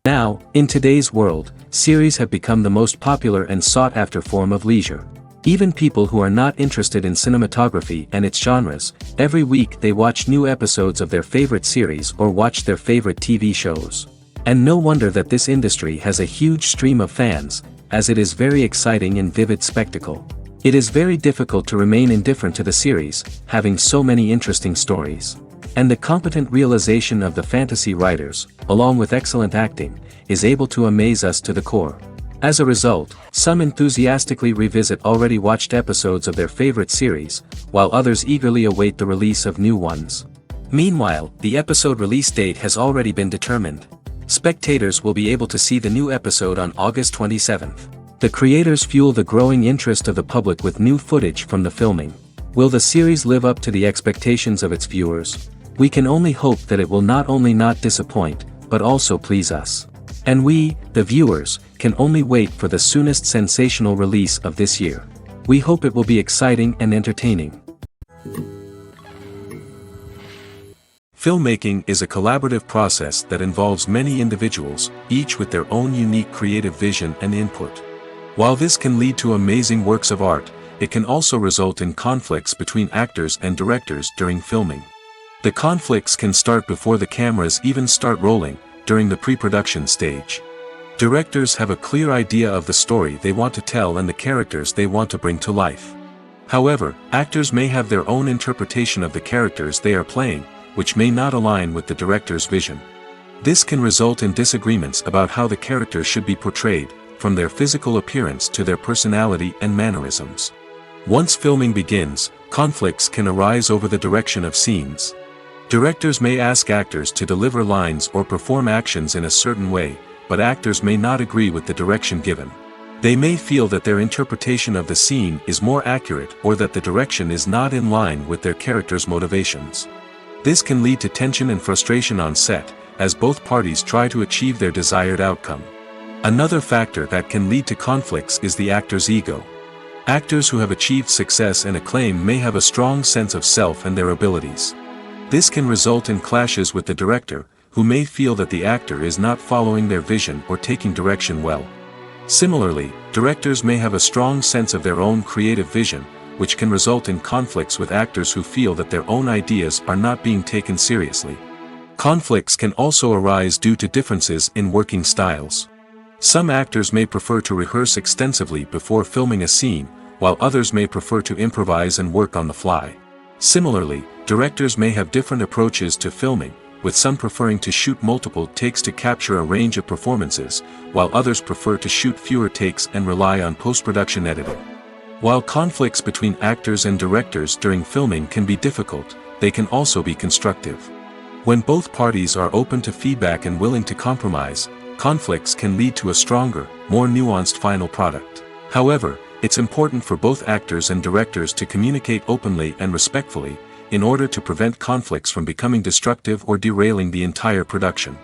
Now, in today's world, series have become the most popular and sought-after form of leisure. Even people who are not interested in cinematography and its genres, every week they watch new episodes of their favorite series or watch their favorite TV shows. And no wonder that this industry has a huge stream of fans, as it is very exciting and vivid spectacle. It is very difficult to remain indifferent to the series, having so many interesting stories. And the competent realization of the fantasy writers, along with excellent acting, is able to amaze us to the core. As a result, some enthusiastically revisit already watched episodes of their favorite series, while others eagerly await the release of new ones. Meanwhile, the episode release date has already been determined. Spectators will be able to see the new episode on August 27th. The creators fuel the growing interest of the public with new footage from the filming. Will the series live up to the expectations of its viewers? We can only hope that it will not only not disappoint, but also please us. And we, the viewers, can only wait for the soonest sensational release of this year. We hope it will be exciting and entertaining. Filmmaking is a collaborative process that involves many individuals, each with their own unique creative vision and input. While this can lead to amazing works of art, it can also result in conflicts between actors and directors during filming. The conflicts can start before the cameras even start rolling, during the pre-production stage. Directors have a clear idea of the story they want to tell and the characters they want to bring to life. However, actors may have their own interpretation of the characters they are playing, which may not align with the director's vision. This can result in disagreements about how the characters should be portrayed, from their physical appearance to their personality and mannerisms. Once filming begins, conflicts can arise over the direction of scenes. Directors may ask actors to deliver lines or perform actions in a certain way, but actors may not agree with the direction given. They may feel that their interpretation of the scene is more accurate or that the direction is not in line with their character's motivations. This can lead to tension and frustration on set, as both parties try to achieve their desired outcome. Another factor that can lead to conflicts is the actor's ego. Actors who have achieved success and acclaim may have a strong sense of self and their abilities. This can result in clashes with the director, who may feel that the actor is not following their vision or taking direction well. Similarly, directors may have a strong sense of their own creative vision, which can result in conflicts with actors who feel that their own ideas are not being taken seriously. Conflicts can also arise due to differences in working styles. Some actors may prefer to rehearse extensively before filming a scene, while others may prefer to improvise and work on the fly. Similarly, directors may have different approaches to filming, with some preferring to shoot multiple takes to capture a range of performances, while others prefer to shoot fewer takes and rely on post-production editing. While conflicts between actors and directors during filming can be difficult, they can also be constructive. When both parties are open to feedback and willing to compromise, conflicts can lead to a stronger, more nuanced final product. However, it's important for both actors and directors to communicate openly and respectfully, in order to prevent conflicts from becoming destructive or derailing the entire production.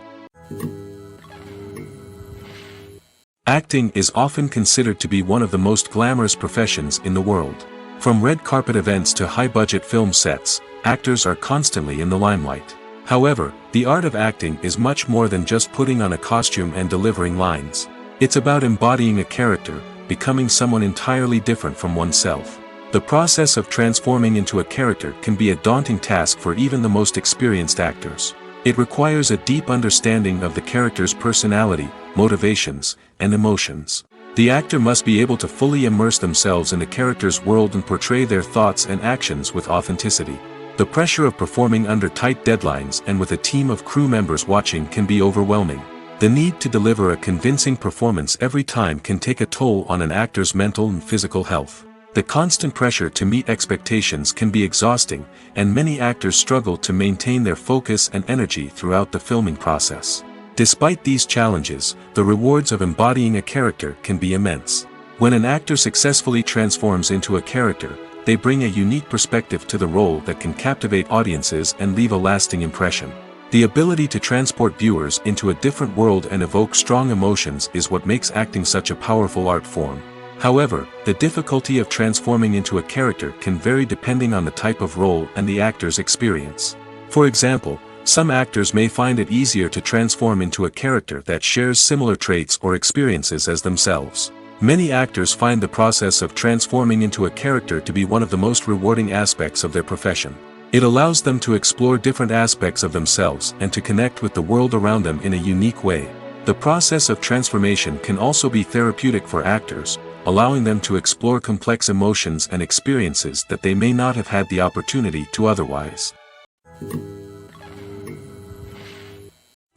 Acting is often considered to be one of the most glamorous professions in the world. From red carpet events to high-budget film sets, actors are constantly in the limelight. However, the art of acting is much more than just putting on a costume and delivering lines. It's about embodying a character, becoming someone entirely different from oneself. The process of transforming into a character can be a daunting task for even the most experienced actors. It requires a deep understanding of the character's personality, motivations, and emotions. The actor must be able to fully immerse themselves in the character's world and portray their thoughts and actions with authenticity. The pressure of performing under tight deadlines and with a team of crew members watching can be overwhelming. The need to deliver a convincing performance every time can take a toll on an actor's mental and physical health. The constant pressure to meet expectations can be exhausting, and many actors struggle to maintain their focus and energy throughout the filming process. Despite these challenges, the rewards of embodying a character can be immense. When an actor successfully transforms into a character, they bring a unique perspective to the role that can captivate audiences and leave a lasting impression. The ability to transport viewers into a different world and evoke strong emotions is what makes acting such a powerful art form. However, the difficulty of transforming into a character can vary depending on the type of role and the actor's experience. For example, some actors may find it easier to transform into a character that shares similar traits or experiences as themselves. Many actors find the process of transforming into a character to be one of the most rewarding aspects of their profession. It allows them to explore different aspects of themselves and to connect with the world around them in a unique way. The process of transformation can also be therapeutic for actors, allowing them to explore complex emotions and experiences that they may not have had the opportunity to otherwise.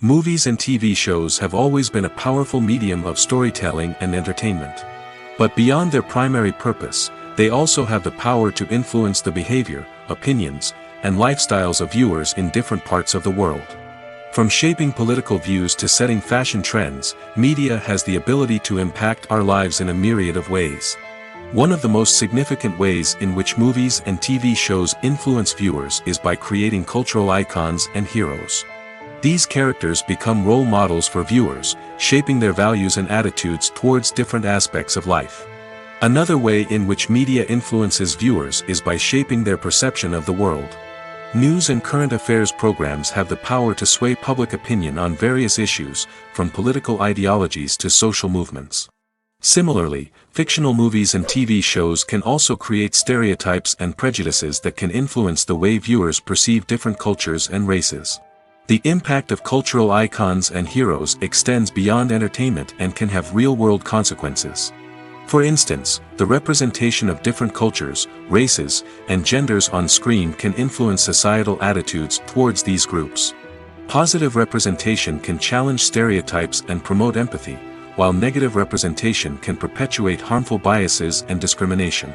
Movies and TV shows have always been a powerful medium of storytelling and entertainment. But beyond their primary purpose, they also have the power to influence the behavior, opinions, and lifestyles of viewers in different parts of the world. From shaping political views to setting fashion trends, media has the ability to impact our lives in a myriad of ways. One of the most significant ways in which movies and TV shows influence viewers is by creating cultural icons and heroes. These characters become role models for viewers, shaping their values and attitudes towards different aspects of life. Another way in which media influences viewers is by shaping their perception of the world. News and current affairs programs have the power to sway public opinion on various issues, from political ideologies to social movements. Similarly, fictional movies and TV shows can also create stereotypes and prejudices that can influence the way viewers perceive different cultures and races. The impact of cultural icons and heroes extends beyond entertainment and can have real-world consequences. For instance, the representation of different cultures, races, and genders on screen can influence societal attitudes towards these groups. Positive representation can challenge stereotypes and promote empathy, while negative representation can perpetuate harmful biases and discrimination.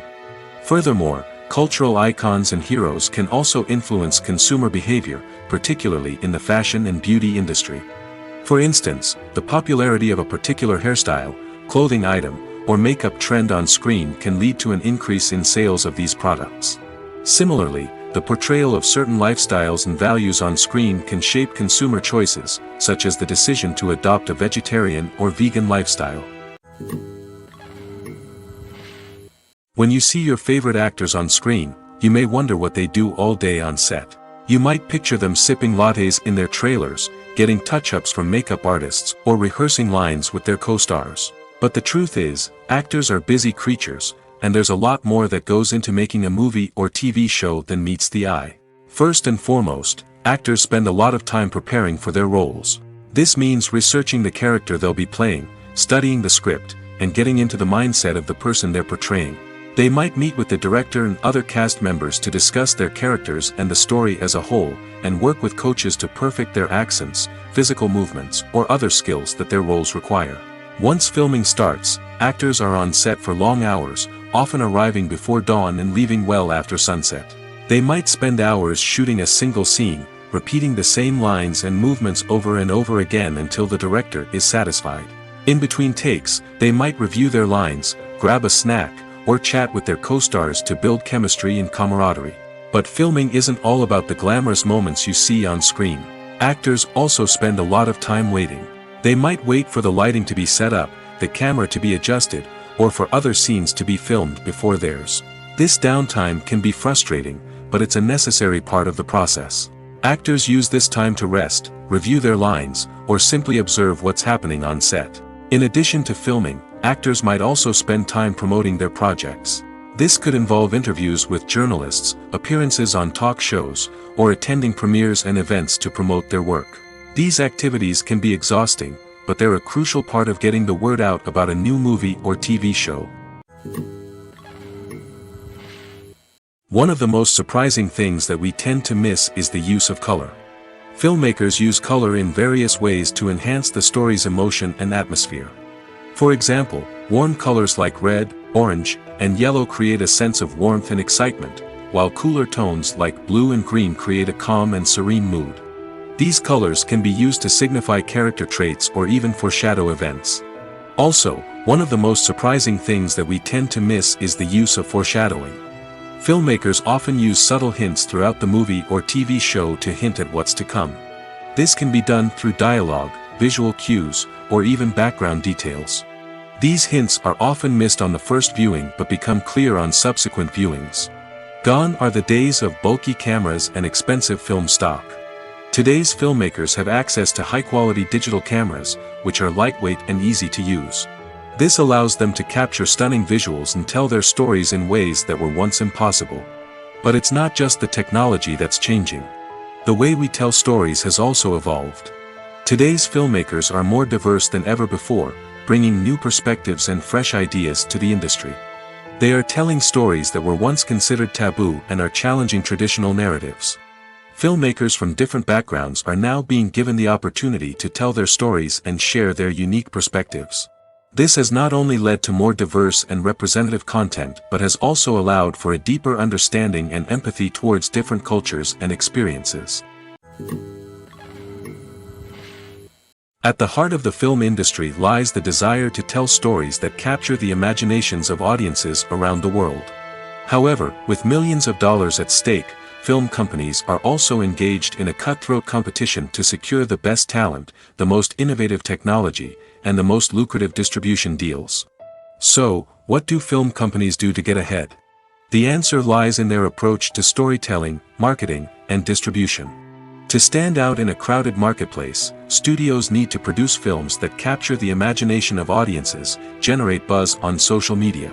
Furthermore, cultural icons and heroes can also influence consumer behavior, particularly in the fashion and beauty industry. For instance, the popularity of a particular hairstyle, clothing item, or makeup trend on screen can lead to an increase in sales of these products. Similarly, the portrayal of certain lifestyles and values on screen can shape consumer choices, such as the decision to adopt a vegetarian or vegan lifestyle. When you see your favorite actors on screen, you may wonder what they do all day on set. You might picture them sipping lattes in their trailers, getting touch-ups from makeup artists, or rehearsing lines with their co-stars. But the truth is, actors are busy creatures, and there's a lot more that goes into making a movie or TV show than meets the eye. First and foremost, actors spend a lot of time preparing for their roles. This means researching the character they'll be playing, studying the script, and getting into the mindset of the person they're portraying. They might meet with the director and other cast members to discuss their characters and the story as a whole, and work with coaches to perfect their accents, physical movements, or other skills that their roles require. Once filming starts, actors are on set for long hours, often arriving before dawn and leaving well after sunset. They might spend hours shooting a single scene, repeating the same lines and movements over and over again until the director is satisfied. In between takes, they might review their lines, grab a snack, or chat with their co-stars to build chemistry and camaraderie. But filming isn't all about the glamorous moments you see on screen. Actors also spend a lot of time waiting. They might wait for the lighting to be set up, the camera to be adjusted, or for other scenes to be filmed before theirs. This downtime can be frustrating, but it's a necessary part of the process. Actors use this time to rest, review their lines, or simply observe what's happening on set. In addition to filming, actors might also spend time promoting their projects. This could involve interviews with journalists, appearances on talk shows, or attending premieres and events to promote their work. These activities can be exhausting, but they're a crucial part of getting the word out about a new movie or TV show. One of the most surprising things that we tend to miss is the use of color. Filmmakers use color in various ways to enhance the story's emotion and atmosphere. For example, warm colors like red, orange, and yellow create a sense of warmth and excitement, while cooler tones like blue and green create a calm and serene mood. These colors can be used to signify character traits or even foreshadow events. Also, one of the most surprising things that we tend to miss is the use of foreshadowing. Filmmakers often use subtle hints throughout the movie or TV show to hint at what's to come. This can be done through dialogue, visual cues, or even background details. These hints are often missed on the first viewing but become clear on subsequent viewings. Gone are the days of bulky cameras and expensive film stock. Today's filmmakers have access to high-quality digital cameras, which are lightweight and easy to use. This allows them to capture stunning visuals and tell their stories in ways that were once impossible. But it's not just the technology that's changing. The way we tell stories has also evolved. Today's filmmakers are more diverse than ever before, bringing new perspectives and fresh ideas to the industry. They are telling stories that were once considered taboo and are challenging traditional narratives. Filmmakers from different backgrounds are now being given the opportunity to tell their stories and share their unique perspectives. This has not only led to more diverse and representative content but has also allowed for a deeper understanding and empathy towards different cultures and experiences. At the heart of the film industry lies the desire to tell stories that capture the imaginations of audiences around the world. However, with millions of dollars at stake, film companies are also engaged in a cutthroat competition to secure the best talent, the most innovative technology, and the most lucrative distribution deals. So, what do film companies do to get ahead? The answer lies in their approach to storytelling, marketing, and distribution. To stand out in a crowded marketplace, studios need to produce films that capture the imagination of audiences, generate buzz on social media.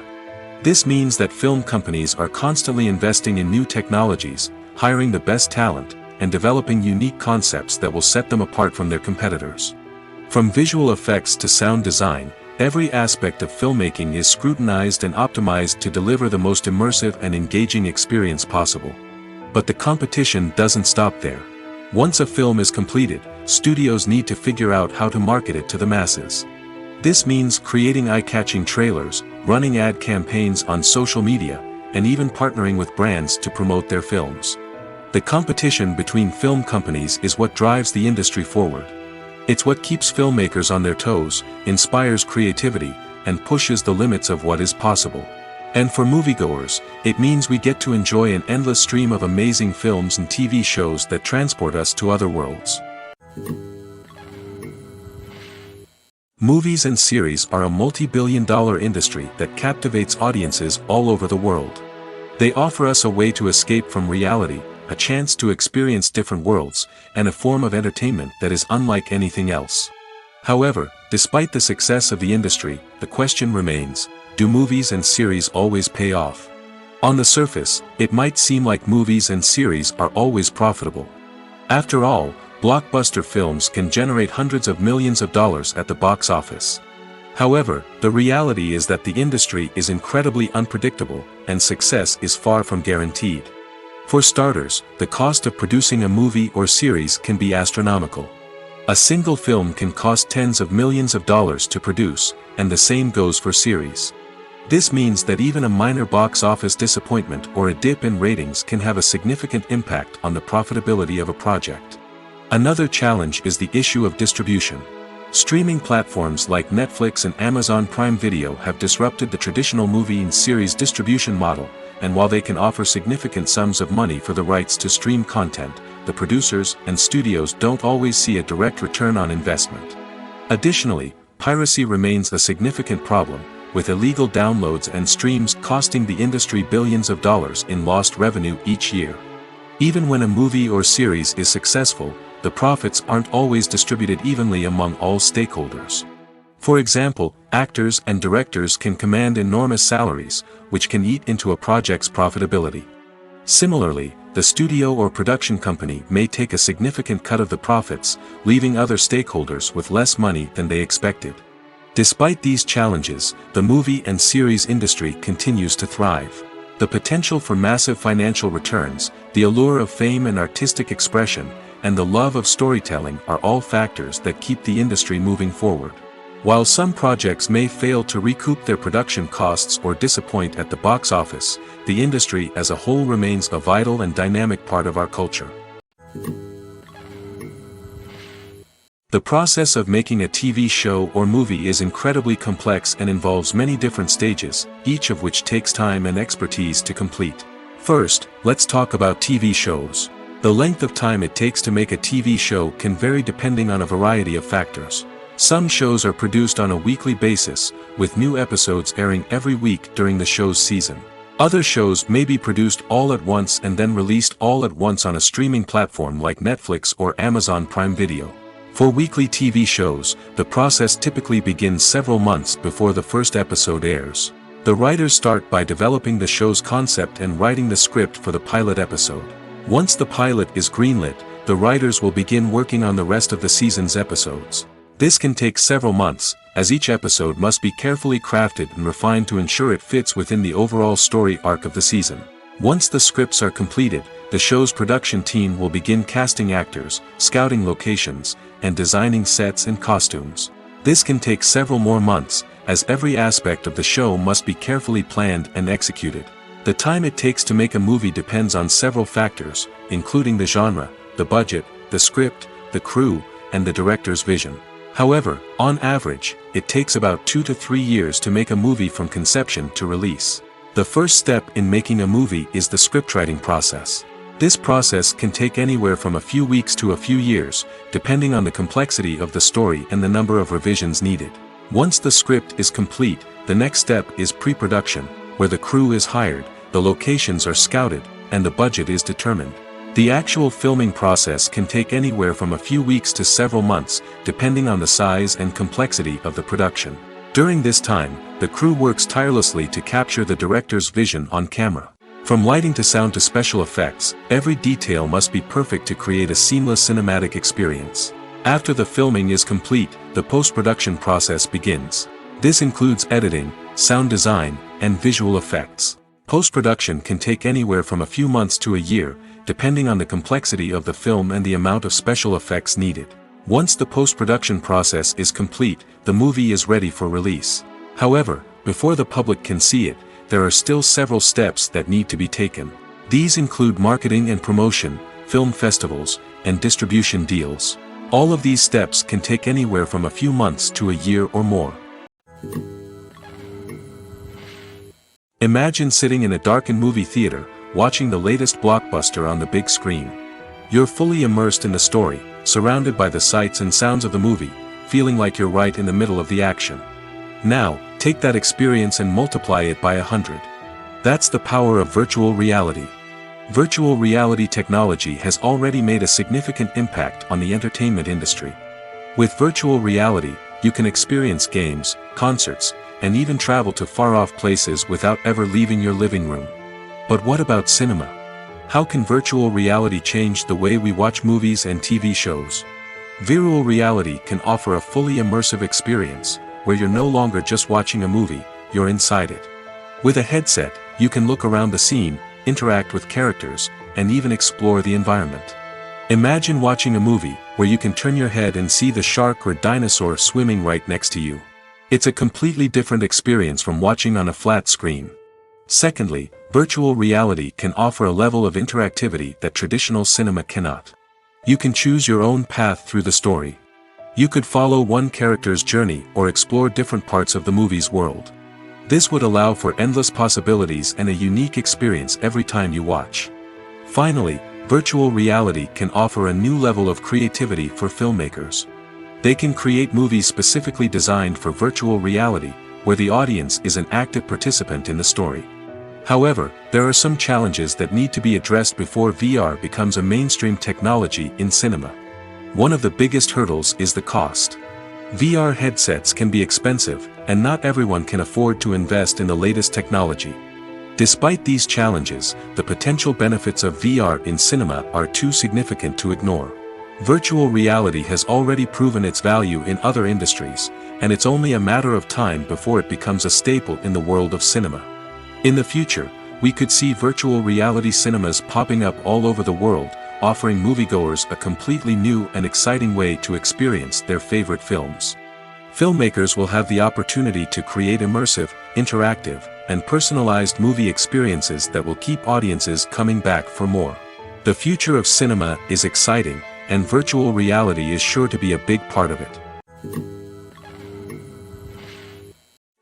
This means that film companies are constantly investing in new technologies, hiring the best talent, and developing unique concepts that will set them apart from their competitors. From visual effects to sound design, every aspect of filmmaking is scrutinized and optimized to deliver the most immersive and engaging experience possible. But the competition doesn't stop there. Once a film is completed, studios need to figure out how to market it to the masses. This means creating eye-catching trailers, running ad campaigns on social media, and even partnering with brands to promote their films. The competition between film companies is what drives the industry forward. It's what keeps filmmakers on their toes, inspires creativity, and pushes the limits of what is possible. And for moviegoers, it means we get to enjoy an endless stream of amazing films and TV shows that transport us to other worlds. Movies and series are a multi-billion-dollar industry that captivates audiences all over the world. They offer us a way to escape from reality, a chance to experience different worlds, and a form of entertainment that is unlike anything else. However, despite the success of the industry, the question remains: do movies and series always pay off? On the surface, it might seem like movies and series are always profitable. After all, blockbuster films can generate hundreds of millions of dollars at the box office. However, the reality is that the industry is incredibly unpredictable, and success is far from guaranteed. For starters, the cost of producing a movie or series can be astronomical. A single film can cost tens of millions of dollars to produce, and the same goes for series. This means that even a minor box office disappointment or a dip in ratings can have a significant impact on the profitability of a project. Another challenge is the issue of distribution. Streaming platforms like Netflix and Amazon Prime Video have disrupted the traditional movie and series distribution model, and while they can offer significant sums of money for the rights to stream content, the producers and studios don't always see a direct return on investment. Additionally, piracy remains a significant problem, with illegal downloads and streams costing the industry billions of dollars in lost revenue each year. Even when a movie or series is successful, the profits aren't always distributed evenly among all stakeholders. For example, actors and directors can command enormous salaries, which can eat into a project's profitability. Similarly, the studio or production company may take a significant cut of the profits, leaving other stakeholders with less money than they expected. Despite these challenges, the movie and series industry continues to thrive. The potential for massive financial returns, the allure of fame and artistic expression, and the love of storytelling are all factors that keep the industry moving forward. While some projects may fail to recoup their production costs or disappoint at the box office, the industry as a whole remains a vital and dynamic part of our culture. The process of making a TV show or movie is incredibly complex and involves many different stages, each of which takes time and expertise to complete. First, let's talk about TV shows. The length of time it takes to make a TV show can vary depending on a variety of factors. Some shows are produced on a weekly basis, with new episodes airing every week during the show's season. Other shows may be produced all at once and then released all at once on a streaming platform like Netflix or Amazon Prime Video. For weekly TV shows, the process typically begins several months before the first episode airs. The writers start by developing the show's concept and writing the script for the pilot episode. Once the pilot is greenlit, the writers will begin working on the rest of the season's episodes. This can take several months, as each episode must be carefully crafted and refined to ensure it fits within the overall story arc of the season. Once the scripts are completed, the show's production team will begin casting actors, scouting locations, and designing sets and costumes. This can take several more months, as every aspect of the show must be carefully planned and executed. The time it takes to make a movie depends on several factors, including the genre, the budget, the script, the crew, and the director's vision. However, on average, it takes about 2 to 3 years to make a movie from conception to release. The first step in making a movie is the scriptwriting process. This process can take anywhere from a few weeks to a few years, depending on the complexity of the story and the number of revisions needed. Once the script is complete, the next step is pre-production, where the crew is hired, the locations are scouted, and the budget is determined. The actual filming process can take anywhere from a few weeks to several months, depending on the size and complexity of the production. During this time, the crew works tirelessly to capture the director's vision on camera. From lighting to sound to special effects, every detail must be perfect to create a seamless cinematic experience. After the filming is complete, the post-production process begins. This includes editing, sound design, and visual effects. Post-production can take anywhere from a few months to a year, depending on the complexity of the film and the amount of special effects needed. Once the post-production process is complete, the movie is ready for release. However, before the public can see it, there are still several steps that need to be taken. These include marketing and promotion, film festivals, and distribution deals. All of these steps can take anywhere from a few months to a year or more. Imagine sitting in a darkened movie theater, watching the latest blockbuster on the big screen. You're fully immersed in the story, surrounded by the sights and sounds of the movie, feeling like you're right in the middle of the action. Now, take that experience and multiply it by 100. That's the power of virtual reality. Virtual reality technology has already made a significant impact on the entertainment industry. With virtual reality, you can experience games, concerts, and even travel to far-off places without ever leaving your living room. But what about cinema? How can virtual reality change the way we watch movies and TV shows? Virtual reality can offer a fully immersive experience, where you're no longer just watching a movie, you're inside it. With a headset, you can look around the scene, interact with characters, and even explore the environment. Imagine watching a movie, where you can turn your head and see the shark or dinosaur swimming right next to you. It's a completely different experience from watching on a flat screen. Secondly, virtual reality can offer a level of interactivity that traditional cinema cannot. You can choose your own path through the story. You could follow one character's journey or explore different parts of the movie's world. This would allow for endless possibilities and a unique experience every time you watch. Finally, virtual reality can offer a new level of creativity for filmmakers. They can create movies specifically designed for virtual reality, where the audience is an active participant in the story. However, there are some challenges that need to be addressed before VR becomes a mainstream technology in cinema. One of the biggest hurdles is the cost. VR headsets can be expensive, and not everyone can afford to invest in the latest technology. Despite these challenges, the potential benefits of VR in cinema are too significant to ignore. Virtual reality has already proven its value in other industries, and it's only a matter of time before it becomes a staple in the world of cinema. In the future, we could see virtual reality cinemas popping up all over the world, offering moviegoers a completely new and exciting way to experience their favorite films. Filmmakers will have the opportunity to create immersive, interactive, and personalized movie experiences that will keep audiences coming back for more. The future of cinema is exciting, and virtual reality is sure to be a big part of it.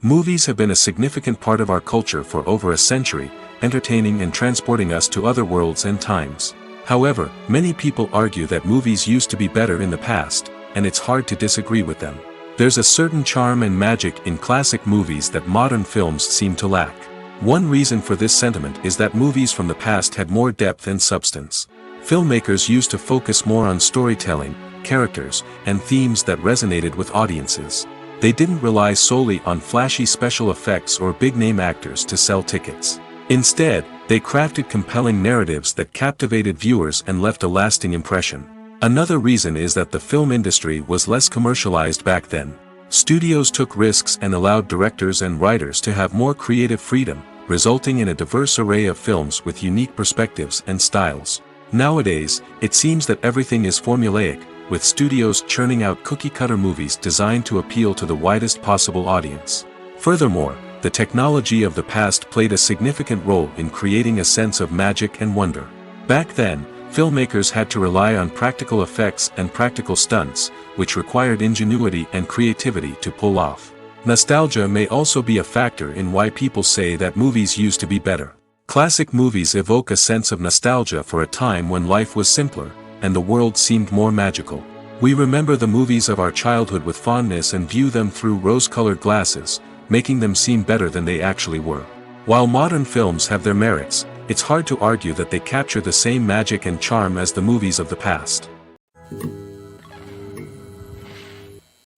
Movies have been a significant part of our culture for over a century, entertaining and transporting us to other worlds and times. However, many people argue that movies used to be better in the past, and it's hard to disagree with them. There's a certain charm and magic in classic movies that modern films seem to lack. One reason for this sentiment is that movies from the past had more depth and substance. Filmmakers used to focus more on storytelling, characters, and themes that resonated with audiences. They didn't rely solely on flashy special effects or big-name actors to sell tickets. Instead, they crafted compelling narratives that captivated viewers and left a lasting impression. Another reason is that the film industry was less commercialized back then. Studios took risks and allowed directors and writers to have more creative freedom, resulting in a diverse array of films with unique perspectives and styles. Nowadays, it seems that everything is formulaic, with studios churning out cookie-cutter movies designed to appeal to the widest possible audience. Furthermore, the technology of the past played a significant role in creating a sense of magic and wonder. Back then, filmmakers had to rely on practical effects and practical stunts, which required ingenuity and creativity to pull off. Nostalgia may also be a factor in why people say that movies used to be better. Classic movies evoke a sense of nostalgia for a time when life was simpler, and the world seemed more magical. We remember the movies of our childhood with fondness and view them through rose-colored glasses, making them seem better than they actually were. While modern films have their merits, it's hard to argue that they capture the same magic and charm as the movies of the past.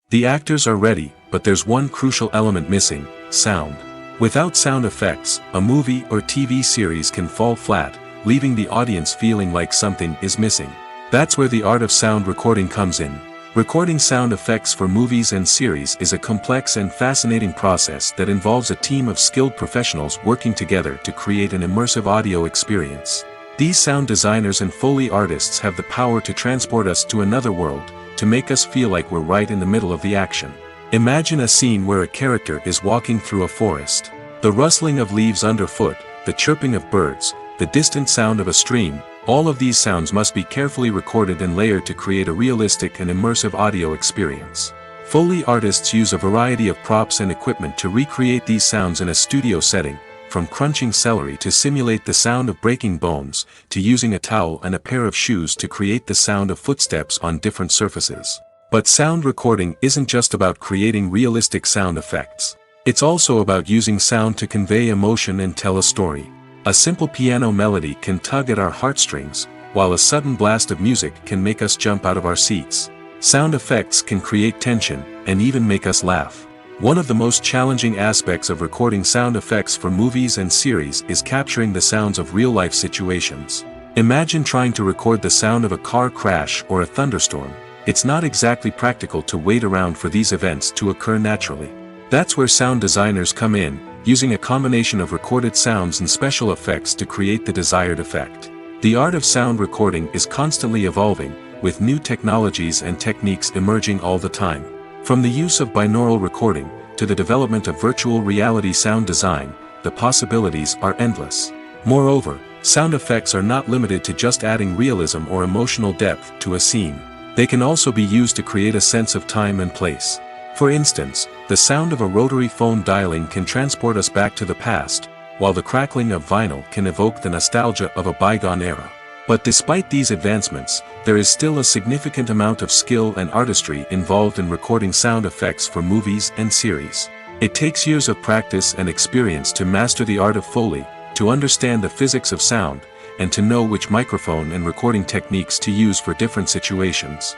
The actors are ready, but there's one crucial element missing: sound. Without sound effects, a movie or TV series can fall flat, leaving the audience feeling like something is missing. That's where the art of sound recording comes in. Recording sound effects for movies and series is a complex and fascinating process that involves a team of skilled professionals working together to create an immersive audio experience. These sound designers and Foley artists have the power to transport us to another world, to make us feel like we're right in the middle of the action. Imagine a scene where a character is walking through a forest. The rustling of leaves underfoot, the chirping of birds, the distant sound of a stream, all of these sounds must be carefully recorded and layered to create a realistic and immersive audio experience. Foley artists use a variety of props and equipment to recreate these sounds in a studio setting, from crunching celery to simulate the sound of breaking bones, to using a towel and a pair of shoes to create the sound of footsteps on different surfaces. But sound recording isn't just about creating realistic sound effects. It's also about using sound to convey emotion and tell a story. A simple piano melody can tug at our heartstrings, while a sudden blast of music can make us jump out of our seats. Sound effects can create tension, and even make us laugh. One of the most challenging aspects of recording sound effects for movies and series is capturing the sounds of real-life situations. Imagine trying to record the sound of a car crash or a thunderstorm. It's not exactly practical to wait around for these events to occur naturally. That's where sound designers come in, using a combination of recorded sounds and special effects to create the desired effect. The art of sound recording is constantly evolving, with new technologies and techniques emerging all the time. From the use of binaural recording, to the development of virtual reality sound design, the possibilities are endless. Moreover, sound effects are not limited to just adding realism or emotional depth to a scene. They can also be used to create a sense of time and place. For instance, the sound of a rotary phone dialing can transport us back to the past, while the crackling of vinyl can evoke the nostalgia of a bygone era. But despite these advancements, there is still a significant amount of skill and artistry involved in recording sound effects for movies and series. It takes years of practice and experience to master the art of Foley, to understand the physics of sound, and to know which microphone and recording techniques to use for different situations.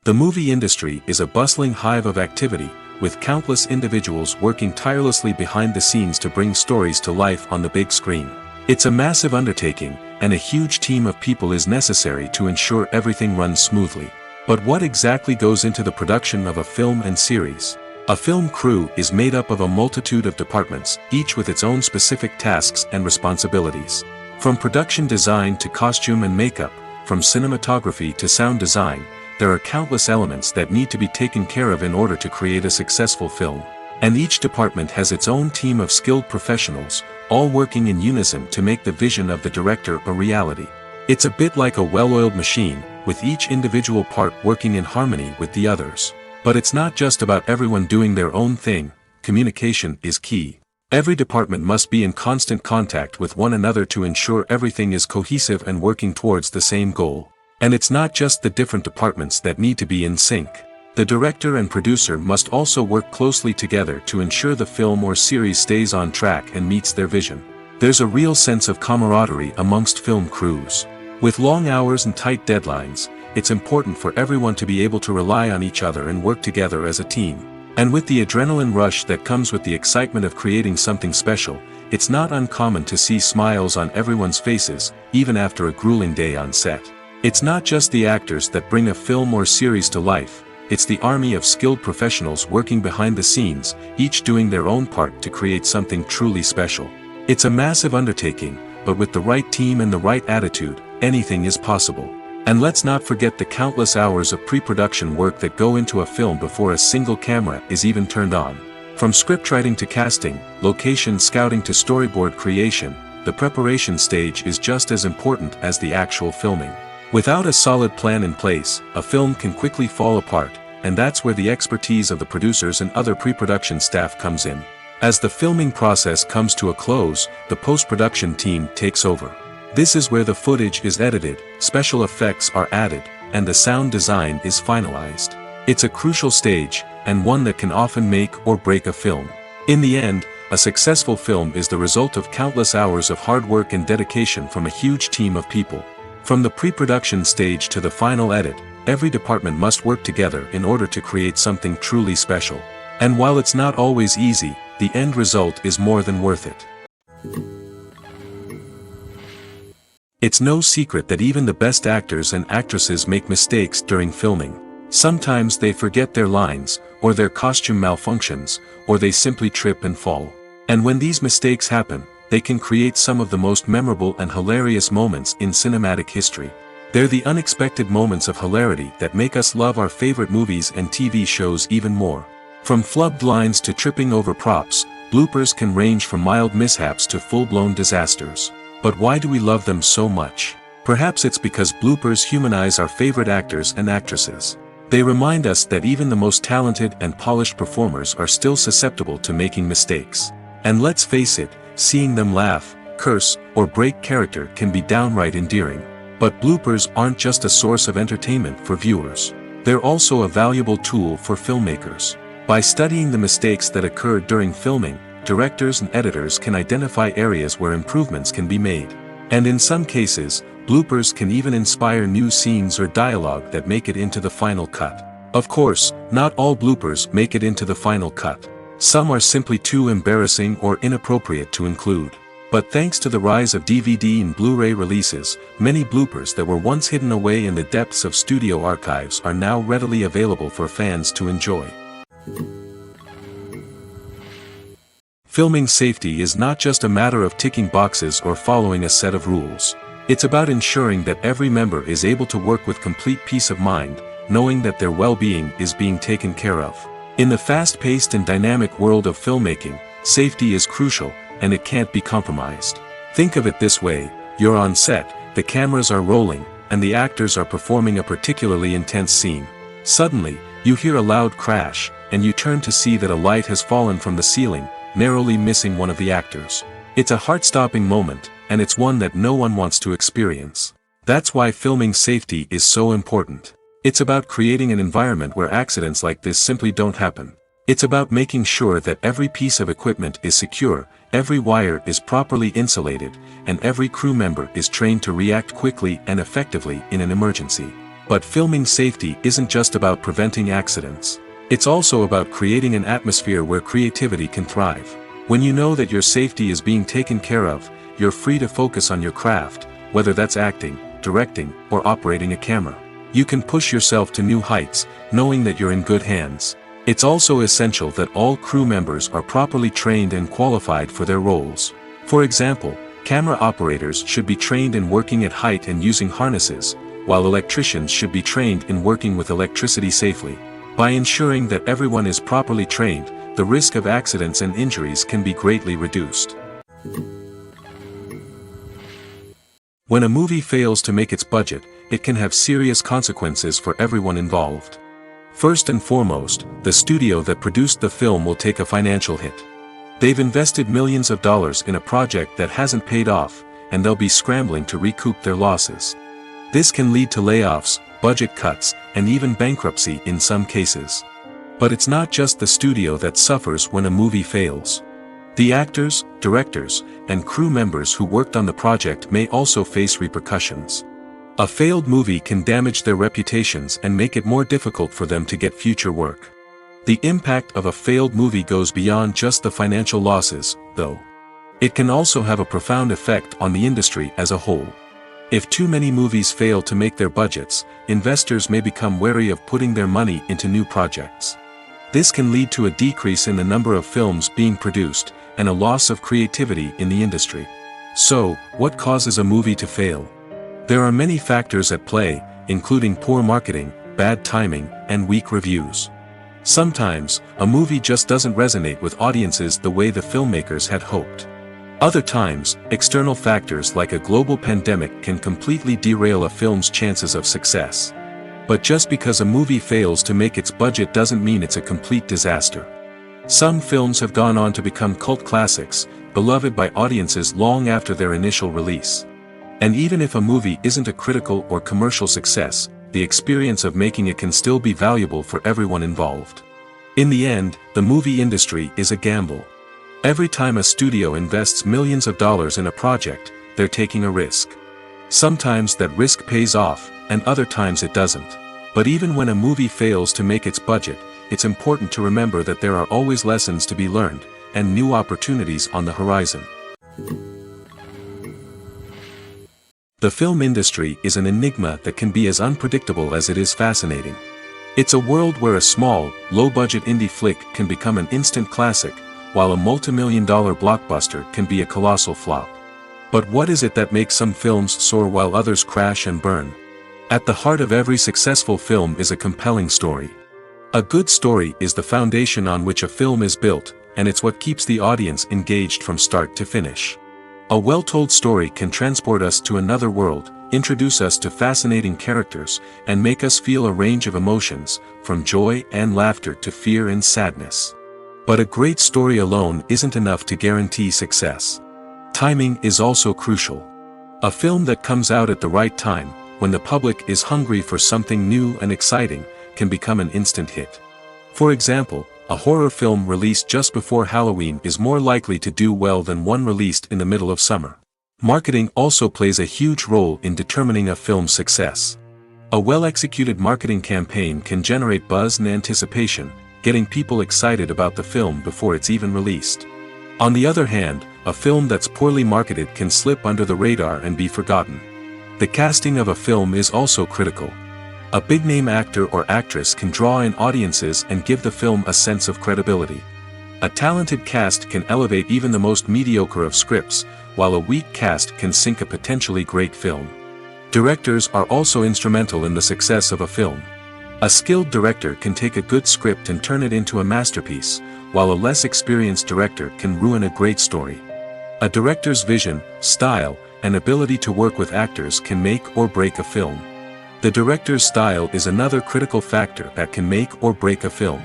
The movie industry is a bustling hive of activity, with countless individuals working tirelessly behind the scenes to bring stories to life on the big screen. It's a massive undertaking, and a huge team of people is necessary to ensure everything runs smoothly. But what exactly goes into the production of a film and series? A film crew is made up of a multitude of departments, each with its own specific tasks and responsibilities. From production design to costume and makeup, from cinematography to sound design, there are countless elements that need to be taken care of in order to create a successful film. And each department has its own team of skilled professionals, all working in unison to make the vision of the director a reality. It's a bit like a well-oiled machine, with each individual part working in harmony with the others. But it's not just about everyone doing their own thing. Communication is key. Every department must be in constant contact with one another to ensure everything is cohesive and working towards the same goal. And it's not just the different departments that need to be in sync. The director and producer must also work closely together to ensure the film or series stays on track and meets their vision. There's a real sense of camaraderie amongst film crews. With long hours and tight deadlines, it's important for everyone to be able to rely on each other and work together as a team. And with the adrenaline rush that comes with the excitement of creating something special, it's not uncommon to see smiles on everyone's faces, even after a grueling day on set. It's not just the actors that bring a film or series to life, it's the army of skilled professionals working behind the scenes, each doing their own part to create something truly special. It's a massive undertaking, but with the right team and the right attitude, anything is possible. And let's not forget the countless hours of pre-production work that go into a film before a single camera is even turned on. From scriptwriting to casting, location scouting to storyboard creation, the preparation stage is just as important as the actual filming. Without a solid plan in place, a film can quickly fall apart, and that's where the expertise of the producers and other pre-production staff comes in. As the filming process comes to a close, the post-production team takes over. This is where the footage is edited, special effects are added, and the sound design is finalized. It's a crucial stage, and one that can often make or break a film. In the end, a successful film is the result of countless hours of hard work and dedication from a huge team of people. From the pre-production stage to the final edit, every department must work together in order to create something truly special. And while it's not always easy, the end result is more than worth it. It's no secret that even the best actors and actresses make mistakes during filming. Sometimes they forget their lines, or their costume malfunctions, or they simply trip and fall. And when these mistakes happen, they can create some of the most memorable and hilarious moments in cinematic history. They're the unexpected moments of hilarity that make us love our favorite movies and TV shows even more. From flubbed lines to tripping over props, bloopers can range from mild mishaps to full-blown disasters. But why do we love them so much? Perhaps it's because bloopers humanize our favorite actors and actresses. They remind us that even the most talented and polished performers are still susceptible to making mistakes. And let's face it, seeing them laugh, curse, or break character can be downright endearing. But bloopers aren't just a source of entertainment for viewers. They're also a valuable tool for filmmakers. By studying the mistakes that occur during filming, directors and editors can identify areas where improvements can be made. And in some cases, bloopers can even inspire new scenes or dialogue that make it into the final cut. Of course, not all bloopers make it into the final cut. Some are simply too embarrassing or inappropriate to include. But thanks to the rise of DVD and Blu-ray releases, many bloopers that were once hidden away in the depths of studio archives are now readily available for fans to enjoy. Filming safety is not just a matter of ticking boxes or following a set of rules. It's about ensuring that every member is able to work with complete peace of mind, knowing that their well-being is being taken care of. In the fast-paced and dynamic world of filmmaking, safety is crucial, and it can't be compromised. Think of it this way: you're on set, the cameras are rolling, and the actors are performing a particularly intense scene. Suddenly, you hear a loud crash, and you turn to see that a light has fallen from the ceiling, narrowly missing one of the actors. It's a heart-stopping moment, and it's one that no one wants to experience. That's why filming safety is so important. It's about creating an environment where accidents like this simply don't happen. It's about making sure that every piece of equipment is secure, every wire is properly insulated, and every crew member is trained to react quickly and effectively in an emergency. But filming safety isn't just about preventing accidents. It's also about creating an atmosphere where creativity can thrive. When you know that your safety is being taken care of, you're free to focus on your craft, whether that's acting, directing, or operating a camera. You can push yourself to new heights, knowing that you're in good hands. It's also essential that all crew members are properly trained and qualified for their roles. For example, camera operators should be trained in working at height and using harnesses, while electricians should be trained in working with electricity safely. By ensuring that everyone is properly trained, the risk of accidents and injuries can be greatly reduced. When a movie fails to make its budget, it can have serious consequences for everyone involved. First and foremost, the studio that produced the film will take a financial hit. They've invested millions of dollars in a project that hasn't paid off, and they'll be scrambling to recoup their losses. This can lead to layoffs, budget cuts, and even bankruptcy in some cases. But it's not just the studio that suffers when a movie fails. The actors, directors, and crew members who worked on the project may also face repercussions. A failed movie can damage their reputations and make it more difficult for them to get future work. The impact of a failed movie goes beyond just the financial losses, though. It can also have a profound effect on the industry as a whole. If too many movies fail to make their budgets, investors may become wary of putting their money into new projects. This can lead to a decrease in the number of films being produced, and a loss of creativity in the industry. So, what causes a movie to fail? There are many factors at play, including poor marketing, bad timing, and weak reviews. Sometimes, a movie just doesn't resonate with audiences the way the filmmakers had hoped. Other times, external factors like a global pandemic can completely derail a film's chances of success. But just because a movie fails to make its budget doesn't mean it's a complete disaster. Some films have gone on to become cult classics, beloved by audiences long after their initial release. And even if a movie isn't a critical or commercial success, the experience of making it can still be valuable for everyone involved. In the end, the movie industry is a gamble. Every time a studio invests millions of dollars in a project, they're taking a risk. Sometimes that risk pays off, and other times it doesn't. But even when a movie fails to make its budget, it's important to remember that there are always lessons to be learned, and new opportunities on the horizon. The film industry is an enigma that can be as unpredictable as it is fascinating. It's a world where a small, low-budget indie flick can become an instant classic, while a multi-million-dollar blockbuster can be a colossal flop. But what is it that makes some films soar while others crash and burn? At the heart of every successful film is a compelling story. A good story is the foundation on which a film is built, and it's what keeps the audience engaged from start to finish. A well-told story can transport us to another world, introduce us to fascinating characters, and make us feel a range of emotions, from joy and laughter to fear and sadness. But a great story alone isn't enough to guarantee success. Timing is also crucial. A film that comes out at the right time, when the public is hungry for something new and exciting, can become an instant hit. For example, a horror film released just before Halloween is more likely to do well than one released in the middle of summer. Marketing also plays a huge role in determining a film's success. A well-executed marketing campaign can generate buzz and anticipation, getting people excited about the film before it's even released. On the other hand, a film that's poorly marketed can slip under the radar and be forgotten. The casting of a film is also critical. A big-name actor or actress can draw in audiences and give the film a sense of credibility. A talented cast can elevate even the most mediocre of scripts, while a weak cast can sink a potentially great film. Directors are also instrumental in the success of a film. A skilled director can take a good script and turn it into a masterpiece, while a less experienced director can ruin a great story. A director's vision, style, and ability to work with actors can make or break a film. The director's style is another critical factor that can make or break a film.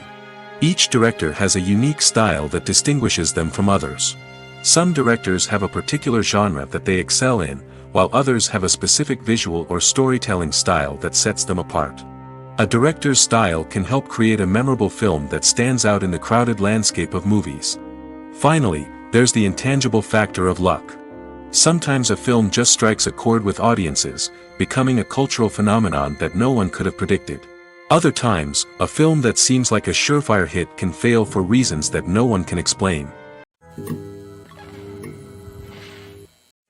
Each director has a unique style that distinguishes them from others. Some directors have a particular genre that they excel in, while others have a specific visual or storytelling style that sets them apart. A director's style can help create a memorable film that stands out in the crowded landscape of movies. Finally, there's the intangible factor of luck. Sometimes a film just strikes a chord with audiences, becoming a cultural phenomenon that no one could have predicted. Other times, a film that seems like a surefire hit can fail for reasons that no one can explain.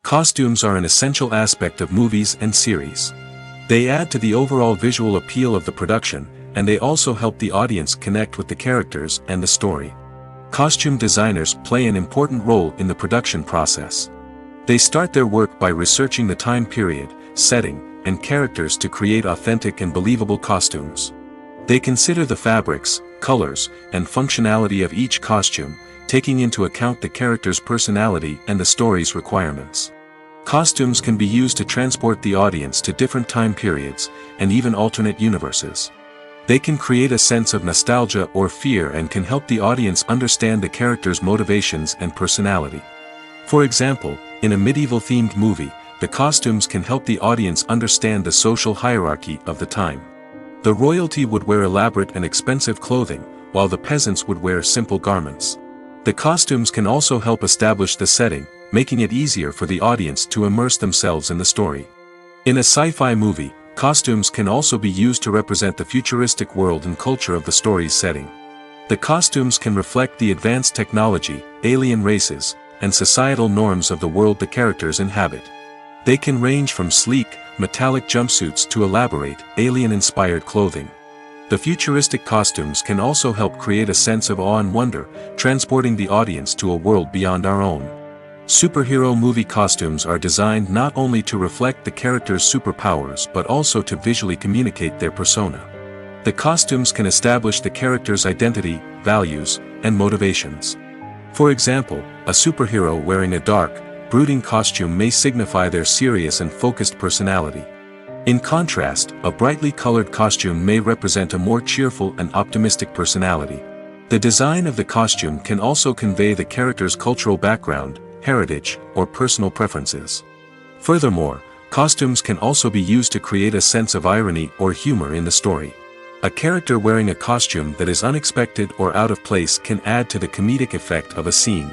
Costumes are an essential aspect of movies and series. They add to the overall visual appeal of the production, and they also help the audience connect with the characters and the story. Costume designers play an important role in the production process. They start their work by researching the time period, setting, and characters to create authentic and believable costumes. They consider the fabrics, colors, and functionality of each costume, taking into account the character's personality and the story's requirements. Costumes can be used to transport the audience to different time periods, and even alternate universes. They can create a sense of nostalgia or fear and can help the audience understand the character's motivations and personality. For example, in a medieval-themed movie, the costumes can help the audience understand the social hierarchy of the time. The royalty would wear elaborate and expensive clothing, while the peasants would wear simple garments. The costumes can also help establish the setting, making it easier for the audience to immerse themselves in the story. In a sci-fi movie, costumes can also be used to represent the futuristic world and culture of the story's setting. The costumes can reflect the advanced technology, alien races, and societal norms of the world the characters inhabit. They can range from sleek, metallic jumpsuits to elaborate, alien-inspired clothing. The futuristic costumes can also help create a sense of awe and wonder, transporting the audience to a world beyond our own. Superhero movie costumes are designed not only to reflect the character's superpowers but also to visually communicate their persona. The costumes can establish the character's identity, values, and motivations. For example, a superhero wearing a dark, brooding costume may signify their serious and focused personality. In contrast, a brightly colored costume may represent a more cheerful and optimistic personality. The design of the costume can also convey the character's cultural background, heritage, or personal preferences. Furthermore, costumes can also be used to create a sense of irony or humor in the story. A character wearing a costume that is unexpected or out of place can add to the comedic effect of a scene.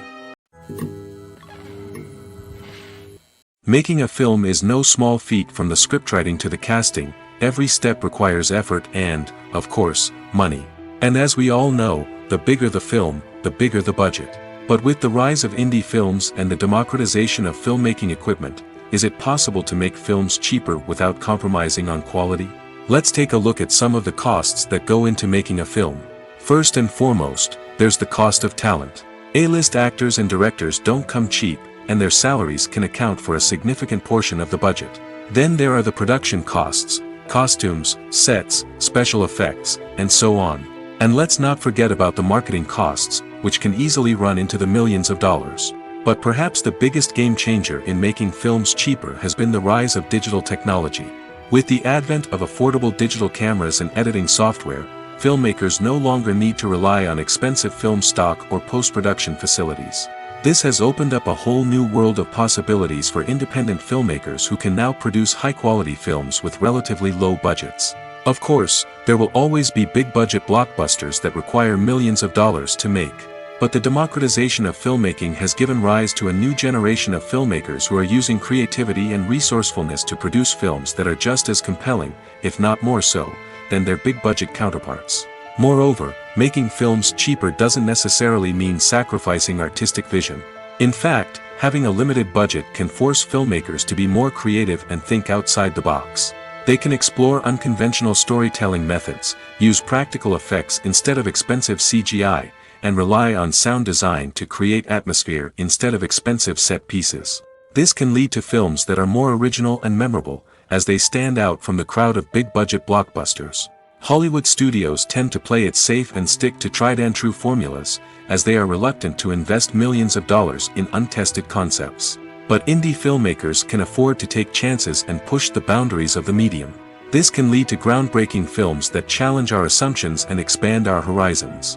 Making a film is no small feat. From the scriptwriting to the casting, every step requires effort and, of course, money. And as we all know, the bigger the film, the bigger the budget. But with the rise of indie films and the democratization of filmmaking equipment, is it possible to make films cheaper without compromising on quality? Let's take a look at some of the costs that go into making a film. First and foremost, there's the cost of talent. A-list actors and directors don't come cheap, and their salaries can account for a significant portion of the budget. Then there are the production costs, costumes, sets, special effects, and so on. And let's not forget about the marketing costs, which can easily run into the millions of dollars. But perhaps the biggest game changer in making films cheaper has been the rise of digital technology. With the advent of affordable digital cameras and editing software, filmmakers no longer need to rely on expensive film stock or post-production facilities. This has opened up a whole new world of possibilities for independent filmmakers who can now produce high-quality films with relatively low budgets. Of course, there will always be big-budget blockbusters that require millions of dollars to make. But the democratization of filmmaking has given rise to a new generation of filmmakers who are using creativity and resourcefulness to produce films that are just as compelling, if not more so, than their big-budget counterparts. Moreover, making films cheaper doesn't necessarily mean sacrificing artistic vision. In fact, having a limited budget can force filmmakers to be more creative and think outside the box. They can explore unconventional storytelling methods, use practical effects instead of expensive CGI, and rely on sound design to create atmosphere instead of expensive set pieces. This can lead to films that are more original and memorable, as they stand out from the crowd of big-budget blockbusters. Hollywood studios tend to play it safe and stick to tried-and-true formulas, as they are reluctant to invest millions of dollars in untested concepts. But indie filmmakers can afford to take chances and push the boundaries of the medium. This can lead to groundbreaking films that challenge our assumptions and expand our horizons.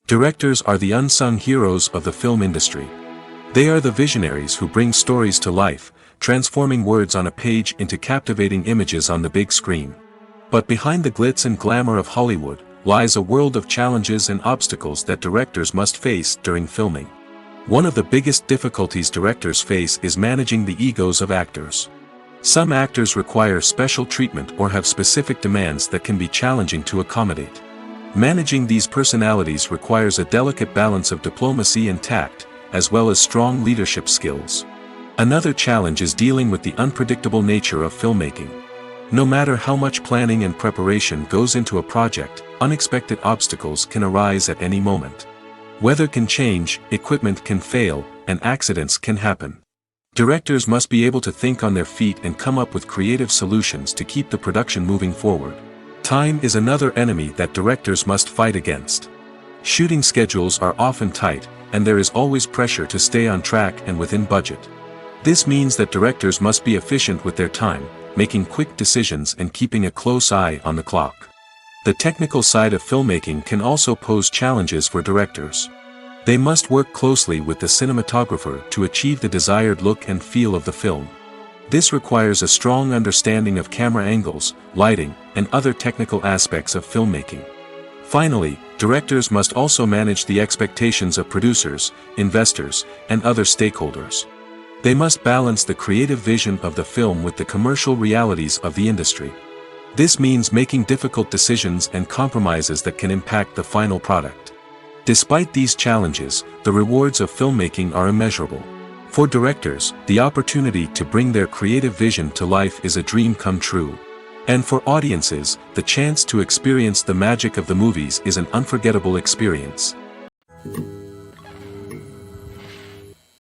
Directors are the unsung heroes of the film industry. They are the visionaries who bring stories to life, transforming words on a page into captivating images on the big screen. But behind the glitz and glamour of Hollywood lies a world of challenges and obstacles that directors must face during filming. One of the biggest difficulties directors face is managing the egos of actors. Some actors require special treatment or have specific demands that can be challenging to accommodate. Managing these personalities requires a delicate balance of diplomacy and tact, as well as strong leadership skills. Another challenge is dealing with the unpredictable nature of filmmaking. No matter how much planning and preparation goes into a project, unexpected obstacles can arise at any moment. Weather can change, equipment can fail, and accidents can happen. Directors must be able to think on their feet and come up with creative solutions to keep the production moving forward. Time is another enemy that directors must fight against. Shooting schedules are often tight, and there is always pressure to stay on track and within budget. This means that directors must be efficient with their time, making quick decisions and keeping a close eye on the clock. The technical side of filmmaking can also pose challenges for directors. They must work closely with the cinematographer to achieve the desired look and feel of the film. This requires a strong understanding of camera angles, lighting, and other technical aspects of filmmaking. Finally, directors must also manage the expectations of producers, investors, and other stakeholders. They must balance the creative vision of the film with the commercial realities of the industry. This means making difficult decisions and compromises that can impact the final product. Despite these challenges, the rewards of filmmaking are immeasurable. For directors, the opportunity to bring their creative vision to life is a dream come true. And for audiences, the chance to experience the magic of the movies is an unforgettable experience.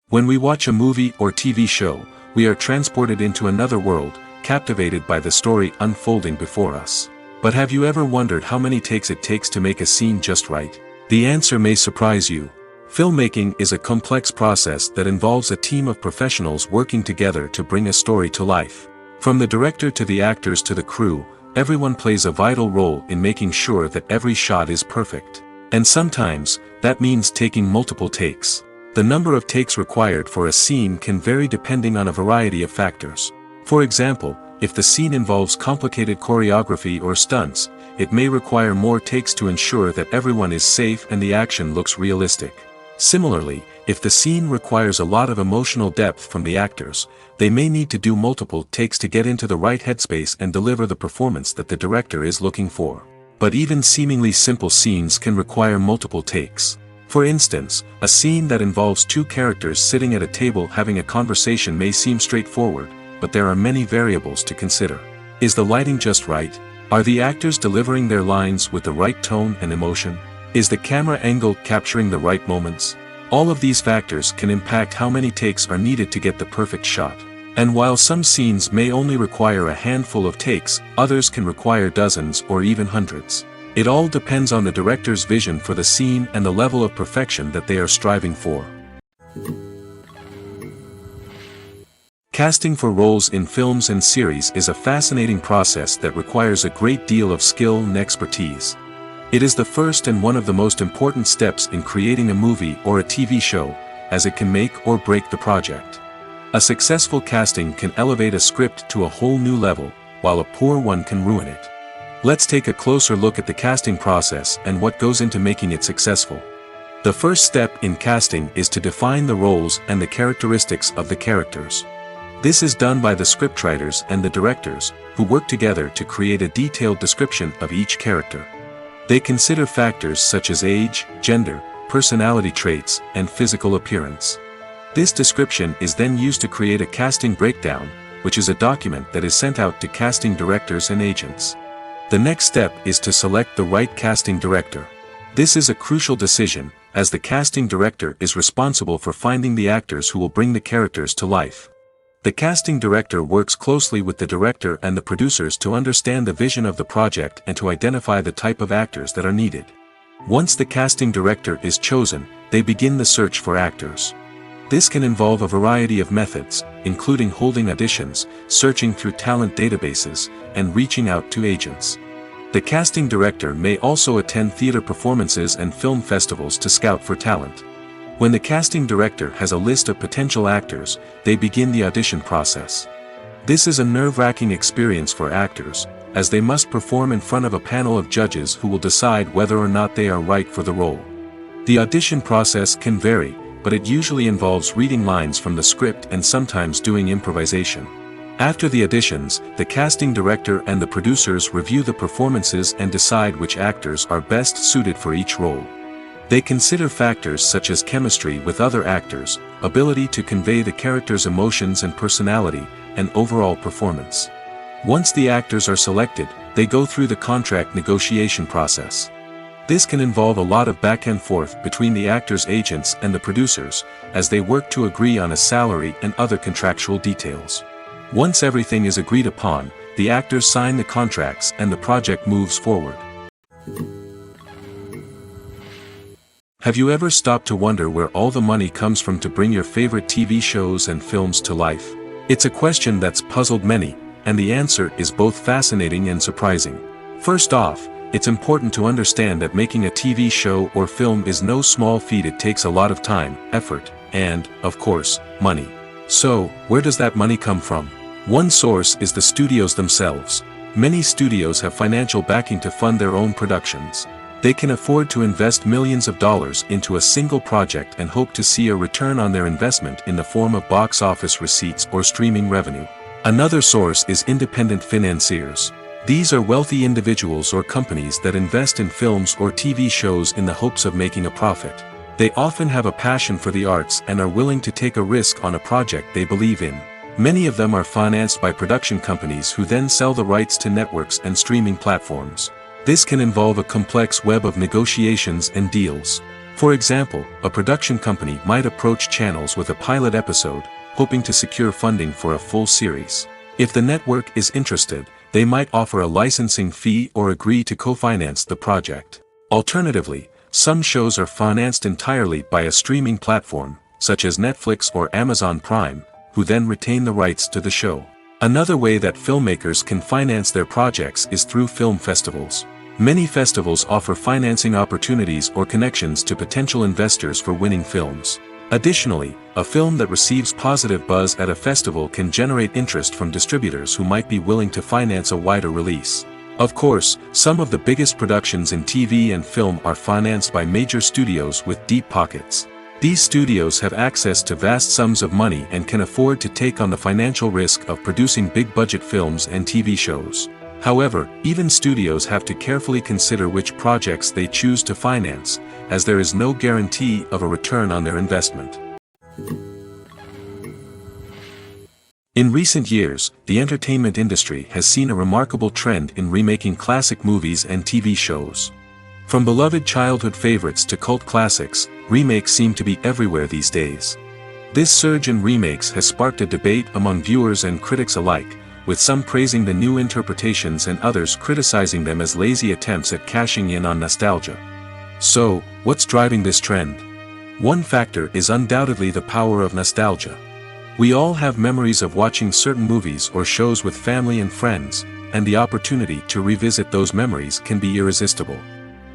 When we watch a movie or TV show, we are transported into another world, captivated by the story unfolding before us. But have you ever wondered how many takes it takes to make a scene just right? The answer may surprise you. Filmmaking is a complex process that involves a team of professionals working together to bring a story to life. From the director to the actors to the crew, everyone plays a vital role in making sure that every shot is perfect. And sometimes, that means taking multiple takes. The number of takes required for a scene can vary depending on a variety of factors. For example, if the scene involves complicated choreography or stunts, it may require more takes to ensure that everyone is safe and the action looks realistic. Similarly, if the scene requires a lot of emotional depth from the actors, they may need to do multiple takes to get into the right headspace and deliver the performance that the director is looking for. But even seemingly simple scenes can require multiple takes. For instance, a scene that involves two characters sitting at a table having a conversation may seem straightforward, but there are many variables to consider. Is the lighting just right? Are the actors delivering their lines with the right tone and emotion? Is the camera angle capturing the right moments? All of these factors can impact how many takes are needed to get the perfect shot. And while some scenes may only require a handful of takes, others can require dozens or even hundreds. It all depends on the director's vision for the scene and the level of perfection that they are striving for. Casting for roles in films and series is a fascinating process that requires a great deal of skill and expertise. It is the first and one of the most important steps in creating a movie or a TV show, as it can make or break the project. A successful casting can elevate a script to a whole new level, while a poor one can ruin it. Let's take a closer look at the casting process and what goes into making it successful. The first step in casting is to define the roles and the characteristics of the characters. This is done by the scriptwriters and the directors, who work together to create a detailed description of each character. They consider factors such as age, gender, personality traits, and physical appearance. This description is then used to create a casting breakdown, which is a document that is sent out to casting directors and agents. The next step is to select the right casting director. This is a crucial decision, as the casting director is responsible for finding the actors who will bring the characters to life. The casting director works closely with the director and the producers to understand the vision of the project and to identify the type of actors that are needed. Once the casting director is chosen, they begin the search for actors. This can involve a variety of methods, including holding auditions, searching through talent databases, and reaching out to agents. The casting director may also attend theater performances and film festivals to scout for talent. When the casting director has a list of potential actors, they begin the audition process. This is a nerve-wracking experience for actors, as they must perform in front of a panel of judges who will decide whether or not they are right for the role. The audition process can vary, but it usually involves reading lines from the script and sometimes doing improvisation. After the auditions, the casting director and the producers review the performances and decide which actors are best suited for each role. They consider factors such as chemistry with other actors, ability to convey the character's emotions and personality, and overall performance. Once the actors are selected, they go through the contract negotiation process. This can involve a lot of back and forth between the actors' agents and the producers, as they work to agree on a salary and other contractual details. Once everything is agreed upon, the actors sign the contracts and the project moves forward. Have you ever stopped to wonder where all the money comes from to bring your favorite TV shows and films to life? It's a question that's puzzled many, and the answer is both fascinating and surprising. First off, it's important to understand that making a TV show or film is no small feat. It takes a lot of time, effort, and, of course, money. So, where does that money come from? One source is the studios themselves. Many studios have financial backing to fund their own productions. They can afford to invest millions of dollars into a single project and hope to see a return on their investment in the form of box office receipts or streaming revenue. Another source is independent financiers. These are wealthy individuals or companies that invest in films or TV shows in the hopes of making a profit. They often have a passion for the arts and are willing to take a risk on a project they believe in. Many of them are financed by production companies who then sell the rights to networks and streaming platforms. This can involve a complex web of negotiations and deals. For example, a production company might approach channels with a pilot episode, hoping to secure funding for a full series. If the network is interested, they might offer a licensing fee or agree to co-finance the project. Alternatively, some shows are financed entirely by a streaming platform, such as Netflix or Amazon Prime, who then retain the rights to the show. Another way that filmmakers can finance their projects is through film festivals. Many festivals offer financing opportunities or connections to potential investors for winning films. Additionally, a film that receives positive buzz at a festival can generate interest from distributors who might be willing to finance a wider release. Of course, some of the biggest productions in TV and film are financed by major studios with deep pockets. These studios have access to vast sums of money and can afford to take on the financial risk of producing big-budget films and TV shows. However, even studios have to carefully consider which projects they choose to finance, as there is no guarantee of a return on their investment. In recent years, the entertainment industry has seen a remarkable trend in remaking classic movies and TV shows. From beloved childhood favorites to cult classics, remakes seem to be everywhere these days. This surge in remakes has sparked a debate among viewers and critics alike, with some praising the new interpretations and others criticizing them as lazy attempts at cashing in on nostalgia. So, what's driving this trend? One factor is undoubtedly the power of nostalgia. We all have memories of watching certain movies or shows with family and friends, and the opportunity to revisit those memories can be irresistible.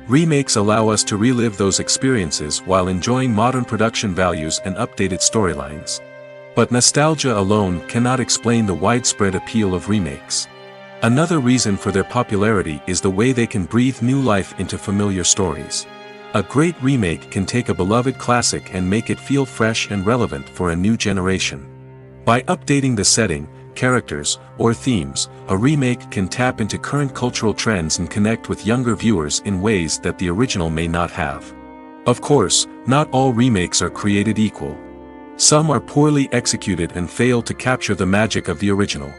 Remakes allow us to relive those experiences while enjoying modern production values and updated storylines. But nostalgia alone cannot explain the widespread appeal of remakes. Another reason for their popularity is the way they can breathe new life into familiar stories. A great remake can take a beloved classic and make it feel fresh and relevant for a new generation. By updating the setting, characters, or themes, a remake can tap into current cultural trends and connect with younger viewers in ways that the original may not have. Of course, not all remakes are created equal. Some are poorly executed and fail to capture the magic of the original.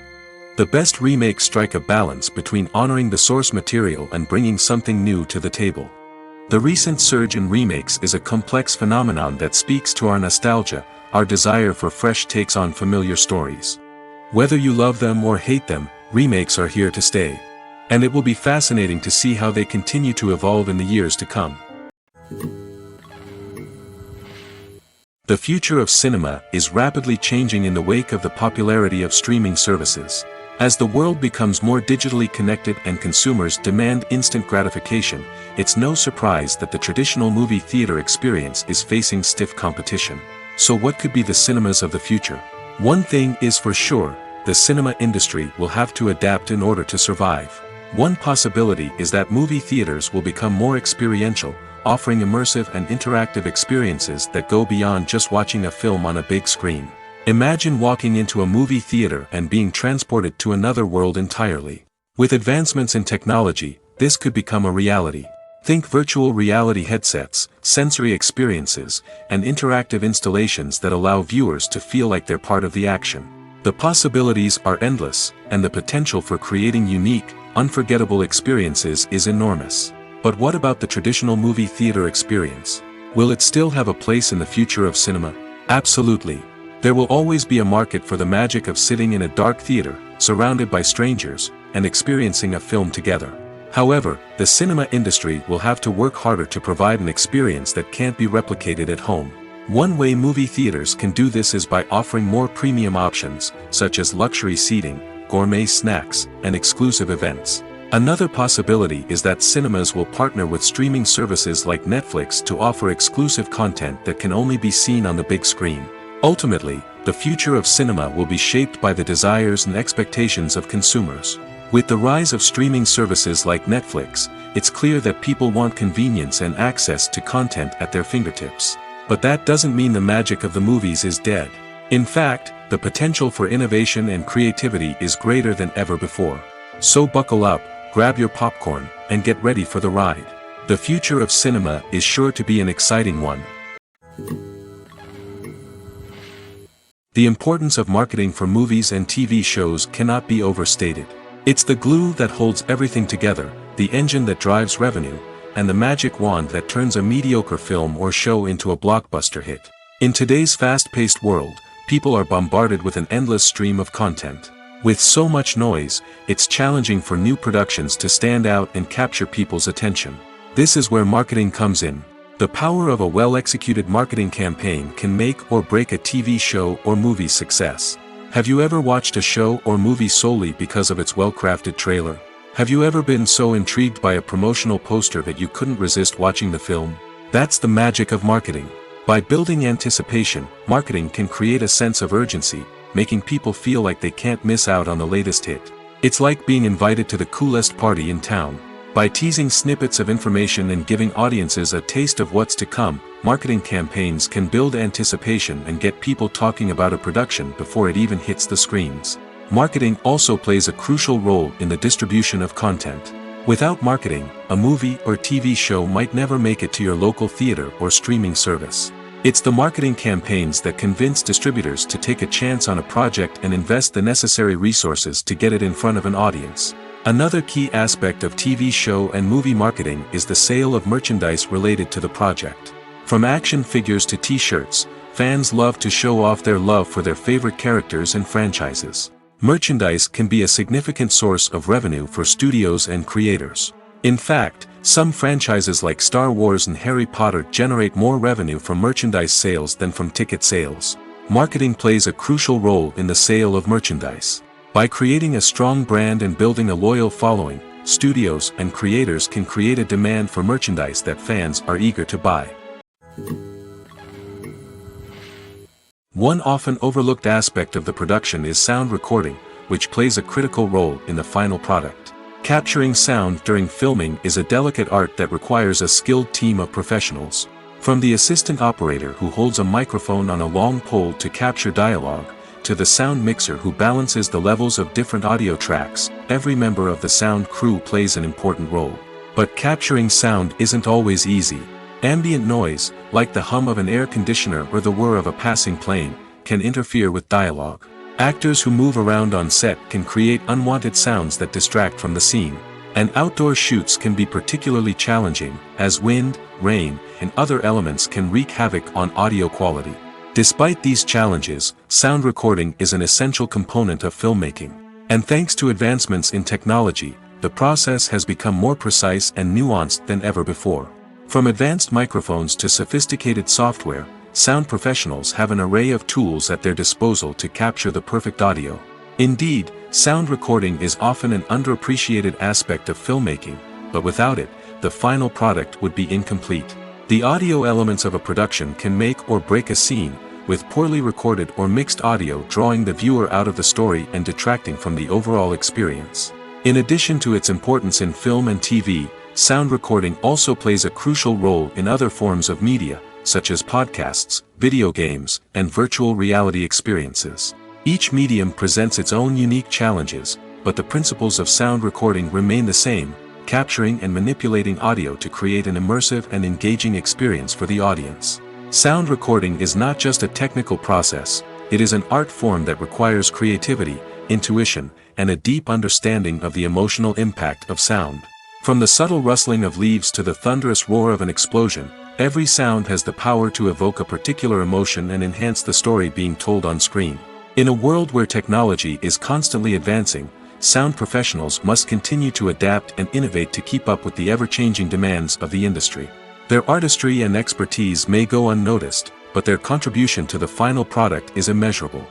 The best remakes strike a balance between honoring the source material and bringing something new to the table. The recent surge in remakes is a complex phenomenon that speaks to our nostalgia, our desire for fresh takes on familiar stories. Whether you love them or hate them, remakes are here to stay. And it will be fascinating to see how they continue to evolve in the years to come. The future of cinema is rapidly changing in the wake of the popularity of streaming services. As the world becomes more digitally connected and consumers demand instant gratification, it's no surprise that the traditional movie theater experience is facing stiff competition. So what could be the cinemas of the future? One thing is for sure, the cinema industry will have to adapt in order to survive. One possibility is that movie theaters will become more experiential, offering immersive and interactive experiences that go beyond just watching a film on a big screen. Imagine walking into a movie theater and being transported to another world entirely. With advancements in technology, this could become a reality. Think virtual reality headsets, sensory experiences, and interactive installations that allow viewers to feel like they're part of the action. The possibilities are endless, and the potential for creating unique, unforgettable experiences is enormous. But what about the traditional movie theater experience? Will it still have a place in the future of cinema? Absolutely. There will always be a market for the magic of sitting in a dark theater, surrounded by strangers, and experiencing a film together. However, the cinema industry will have to work harder to provide an experience that can't be replicated at home. One way movie theaters can do this is by offering more premium options, such as luxury seating, gourmet snacks, and exclusive events. Another possibility is that cinemas will partner with streaming services like Netflix to offer exclusive content that can only be seen on the big screen. Ultimately, the future of cinema will be shaped by the desires and expectations of consumers. With the rise of streaming services like Netflix, it's clear that people want convenience and access to content at their fingertips. But that doesn't mean the magic of the movies is dead. In fact, the potential for innovation and creativity is greater than ever before. So buckle up, grab your popcorn, and get ready for the ride. The future of cinema is sure to be an exciting one. The importance of marketing for movies and TV shows cannot be overstated. It's the glue that holds everything together, the engine that drives revenue, and the magic wand that turns a mediocre film or show into a blockbuster hit. In today's fast-paced world, people are bombarded with an endless stream of content. With so much noise, it's challenging for new productions to stand out and capture people's attention. This is where marketing comes in. The power of a well-executed marketing campaign can make or break a TV show or movie's success. Have you ever watched a show or movie solely because of its well-crafted trailer? Have you ever been so intrigued by a promotional poster that you couldn't resist watching the film? That's the magic of marketing. By building anticipation, marketing can create a sense of urgency, making people feel like they can't miss out on the latest hit. It's like being invited to the coolest party in town. By teasing snippets of information and giving audiences a taste of what's to come, marketing campaigns can build anticipation and get people talking about a production before it even hits the screens. Marketing also plays a crucial role in the distribution of content. Without marketing, a movie or TV show might never make it to your local theater or streaming service. It's the marketing campaigns that convince distributors to take a chance on a project and invest the necessary resources to get it in front of an audience. Another key aspect of TV show and movie marketing is the sale of merchandise related to the project. From action figures to t-shirts, fans love to show off their love for their favorite characters and franchises. Merchandise can be a significant source of revenue for studios and creators. In fact, some franchises like Star Wars and Harry Potter generate more revenue from merchandise sales than from ticket sales. Marketing plays a crucial role in the sale of merchandise. By creating a strong brand and building a loyal following, studios and creators can create a demand for merchandise that fans are eager to buy. One often overlooked aspect of the production is sound recording, which plays a critical role in the final product. Capturing sound during filming is a delicate art that requires a skilled team of professionals. From the assistant operator who holds a microphone on a long pole to capture dialogue, to the sound mixer who balances the levels of different audio tracks, every member of the sound crew plays an important role. But capturing sound isn't always easy. Ambient noise, like the hum of an air conditioner or the whir of a passing plane, can interfere with dialogue. Actors who move around on set can create unwanted sounds that distract from the scene. And outdoor shoots can be particularly challenging, as wind, rain, and other elements can wreak havoc on audio quality. Despite these challenges, sound recording is an essential component of filmmaking. And thanks to advancements in technology, the process has become more precise and nuanced than ever before. From advanced microphones to sophisticated software, sound professionals have an array of tools at their disposal to capture the perfect audio. Indeed, sound recording is often an underappreciated aspect of filmmaking, but without it, the final product would be incomplete. The audio elements of a production can make or break a scene, with poorly recorded or mixed audio drawing the viewer out of the story and detracting from the overall experience. In addition to its importance in film and TV, sound recording also plays a crucial role in other forms of media, such as podcasts, video games, and virtual reality experiences. Each medium presents its own unique challenges, but the principles of sound recording remain the same, capturing and manipulating audio to create an immersive and engaging experience for the audience. Sound recording is not just a technical process, it is an art form that requires creativity, intuition, and a deep understanding of the emotional impact of sound. From the subtle rustling of leaves to the thunderous roar of an explosion, every sound has the power to evoke a particular emotion and enhance the story being told on screen. In a world where technology is constantly advancing, sound professionals must continue to adapt and innovate to keep up with the ever-changing demands of the industry. Their artistry and expertise may go unnoticed, but their contribution to the final product is immeasurable.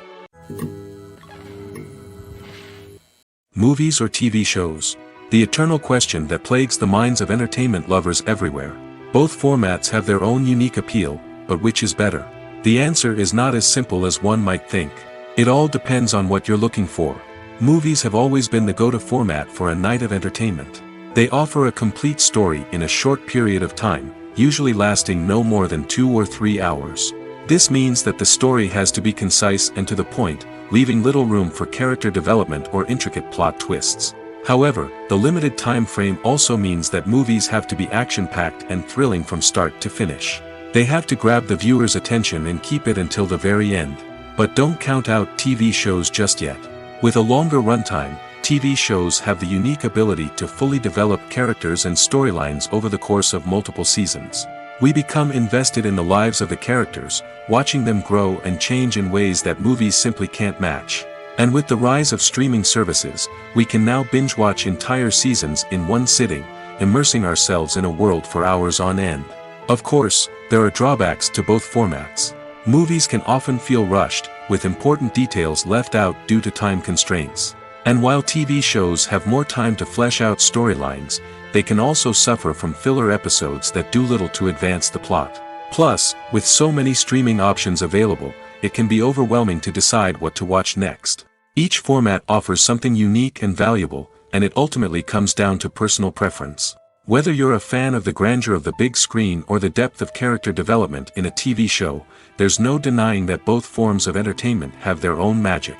Movies or TV shows? The eternal question that plagues the minds of entertainment lovers everywhere. Both formats have their own unique appeal, but which is better? The answer is not as simple as one might think. It all depends on what you're looking for. Movies have always been the go-to format for a night of entertainment. They offer a complete story in a short period of time, usually lasting no more than 2 or 3 hours. This means that the story has to be concise and to the point, leaving little room for character development or intricate plot twists. However, the limited time frame also means that movies have to be action-packed and thrilling from start to finish. They have to grab the viewer's attention and keep it until the very end. But don't count out TV shows just yet. With a longer runtime, TV shows have the unique ability to fully develop characters and storylines over the course of multiple seasons. We become invested in the lives of the characters, watching them grow and change in ways that movies simply can't match. And with the rise of streaming services, we can now binge-watch entire seasons in one sitting, immersing ourselves in a world for hours on end. Of course, there are drawbacks to both formats. Movies can often feel rushed, with important details left out due to time constraints. And while TV shows have more time to flesh out storylines, they can also suffer from filler episodes that do little to advance the plot. Plus, with so many streaming options available, it can be overwhelming to decide what to watch next. Each format offers something unique and valuable, and it ultimately comes down to personal preference. Whether you're a fan of the grandeur of the big screen or the depth of character development in a TV show, there's no denying that both forms of entertainment have their own magic.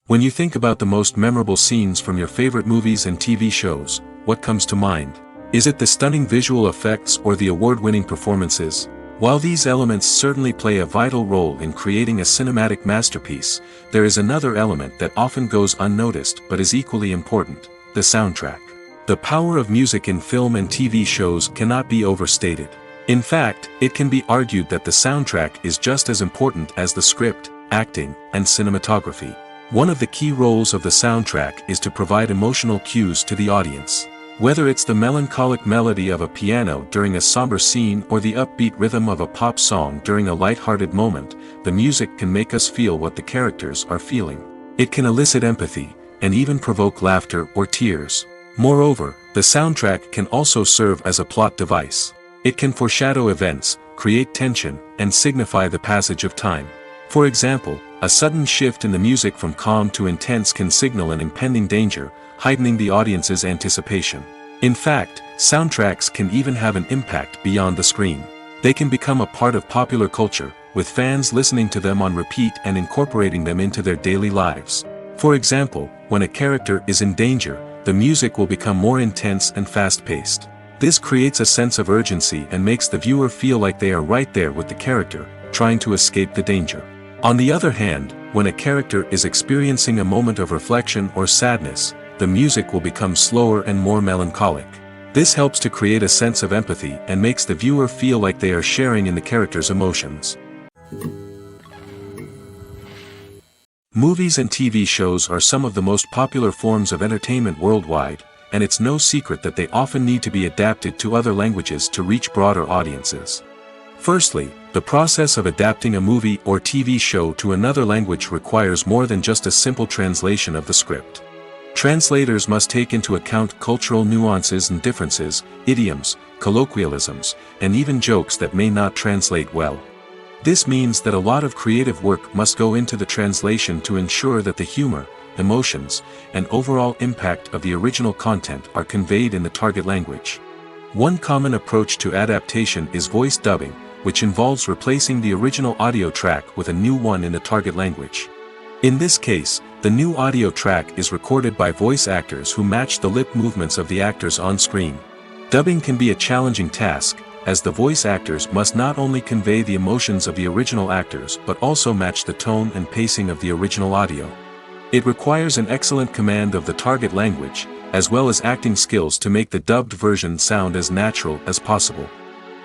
When you think about the most memorable scenes from your favorite movies and TV shows, what comes to mind? Is it the stunning visual effects or the award-winning performances? While these elements certainly play a vital role in creating a cinematic masterpiece, there is another element that often goes unnoticed but is equally important: the soundtrack. The power of music in film and TV shows cannot be overstated. In fact, it can be argued that the soundtrack is just as important as the script, acting, and cinematography. One of the key roles of the soundtrack is to provide emotional cues to the audience. Whether it's the melancholic melody of a piano during a somber scene or the upbeat rhythm of a pop song during a light-hearted moment, the music can make us feel what the characters are feeling. It can elicit empathy, and even provoke laughter or tears. Moreover, the soundtrack can also serve as a plot device. It can foreshadow events, create tension, and signify the passage of time. For example, a sudden shift in the music from calm to intense can signal an impending danger, heightening the audience's anticipation. In fact, soundtracks can even have an impact beyond the screen. They can become a part of popular culture, with fans listening to them on repeat and incorporating them into their daily lives. For example, when a character is in danger, the music will become more intense and fast-paced. This creates a sense of urgency and makes the viewer feel like they are right there with the character, trying to escape the danger. On the other hand, when a character is experiencing a moment of reflection or sadness, the music will become slower and more melancholic. This helps to create a sense of empathy and makes the viewer feel like they are sharing in the character's emotions. Movies and TV shows are some of the most popular forms of entertainment worldwide, and it's no secret that they often need to be adapted to other languages to reach broader audiences. Firstly, the process of adapting a movie or TV show to another language requires more than just a simple translation of the script. Translators must take into account cultural nuances and differences, idioms, colloquialisms, and even jokes that may not translate well. This means that a lot of creative work must go into the translation to ensure that the humor, emotions, and overall impact of the original content are conveyed in the target language. One common approach to adaptation is voice dubbing, which involves replacing the original audio track with a new one in the target language. In this case, the new audio track is recorded by voice actors who match the lip movements of the actors on screen. Dubbing can be a challenging task, as the voice actors must not only convey the emotions of the original actors but also match the tone and pacing of the original audio. It requires an excellent command of the target language, as well as acting skills to make the dubbed version sound as natural as possible.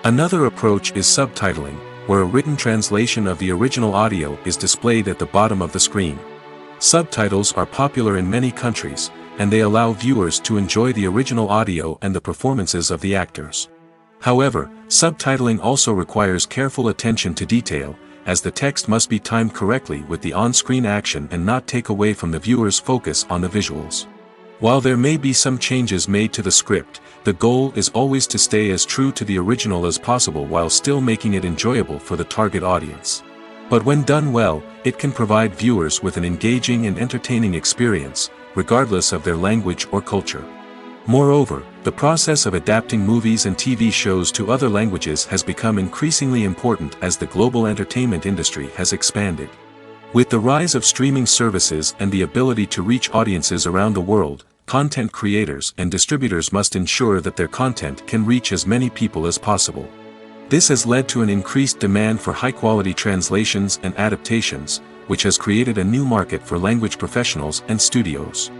Another approach is subtitling, where a written translation of the original audio is displayed at the bottom of the screen. Subtitles are popular in many countries, and they allow viewers to enjoy the original audio and the performances of the actors. However, subtitling also requires careful attention to detail, as the text must be timed correctly with the on-screen action and not take away from the viewer's focus on the visuals. While there may be some changes made to the script, the goal is always to stay as true to the original as possible while still making it enjoyable for the target audience. But when done well, it can provide viewers with an engaging and entertaining experience, regardless of their language or culture. Moreover, the process of adapting movies and TV shows to other languages has become increasingly important as the global entertainment industry has expanded. With the rise of streaming services and the ability to reach audiences around the world, content creators and distributors must ensure that their content can reach as many people as possible. This has led to an increased demand for high-quality translations and adaptations, which has created a new market for language professionals and studios.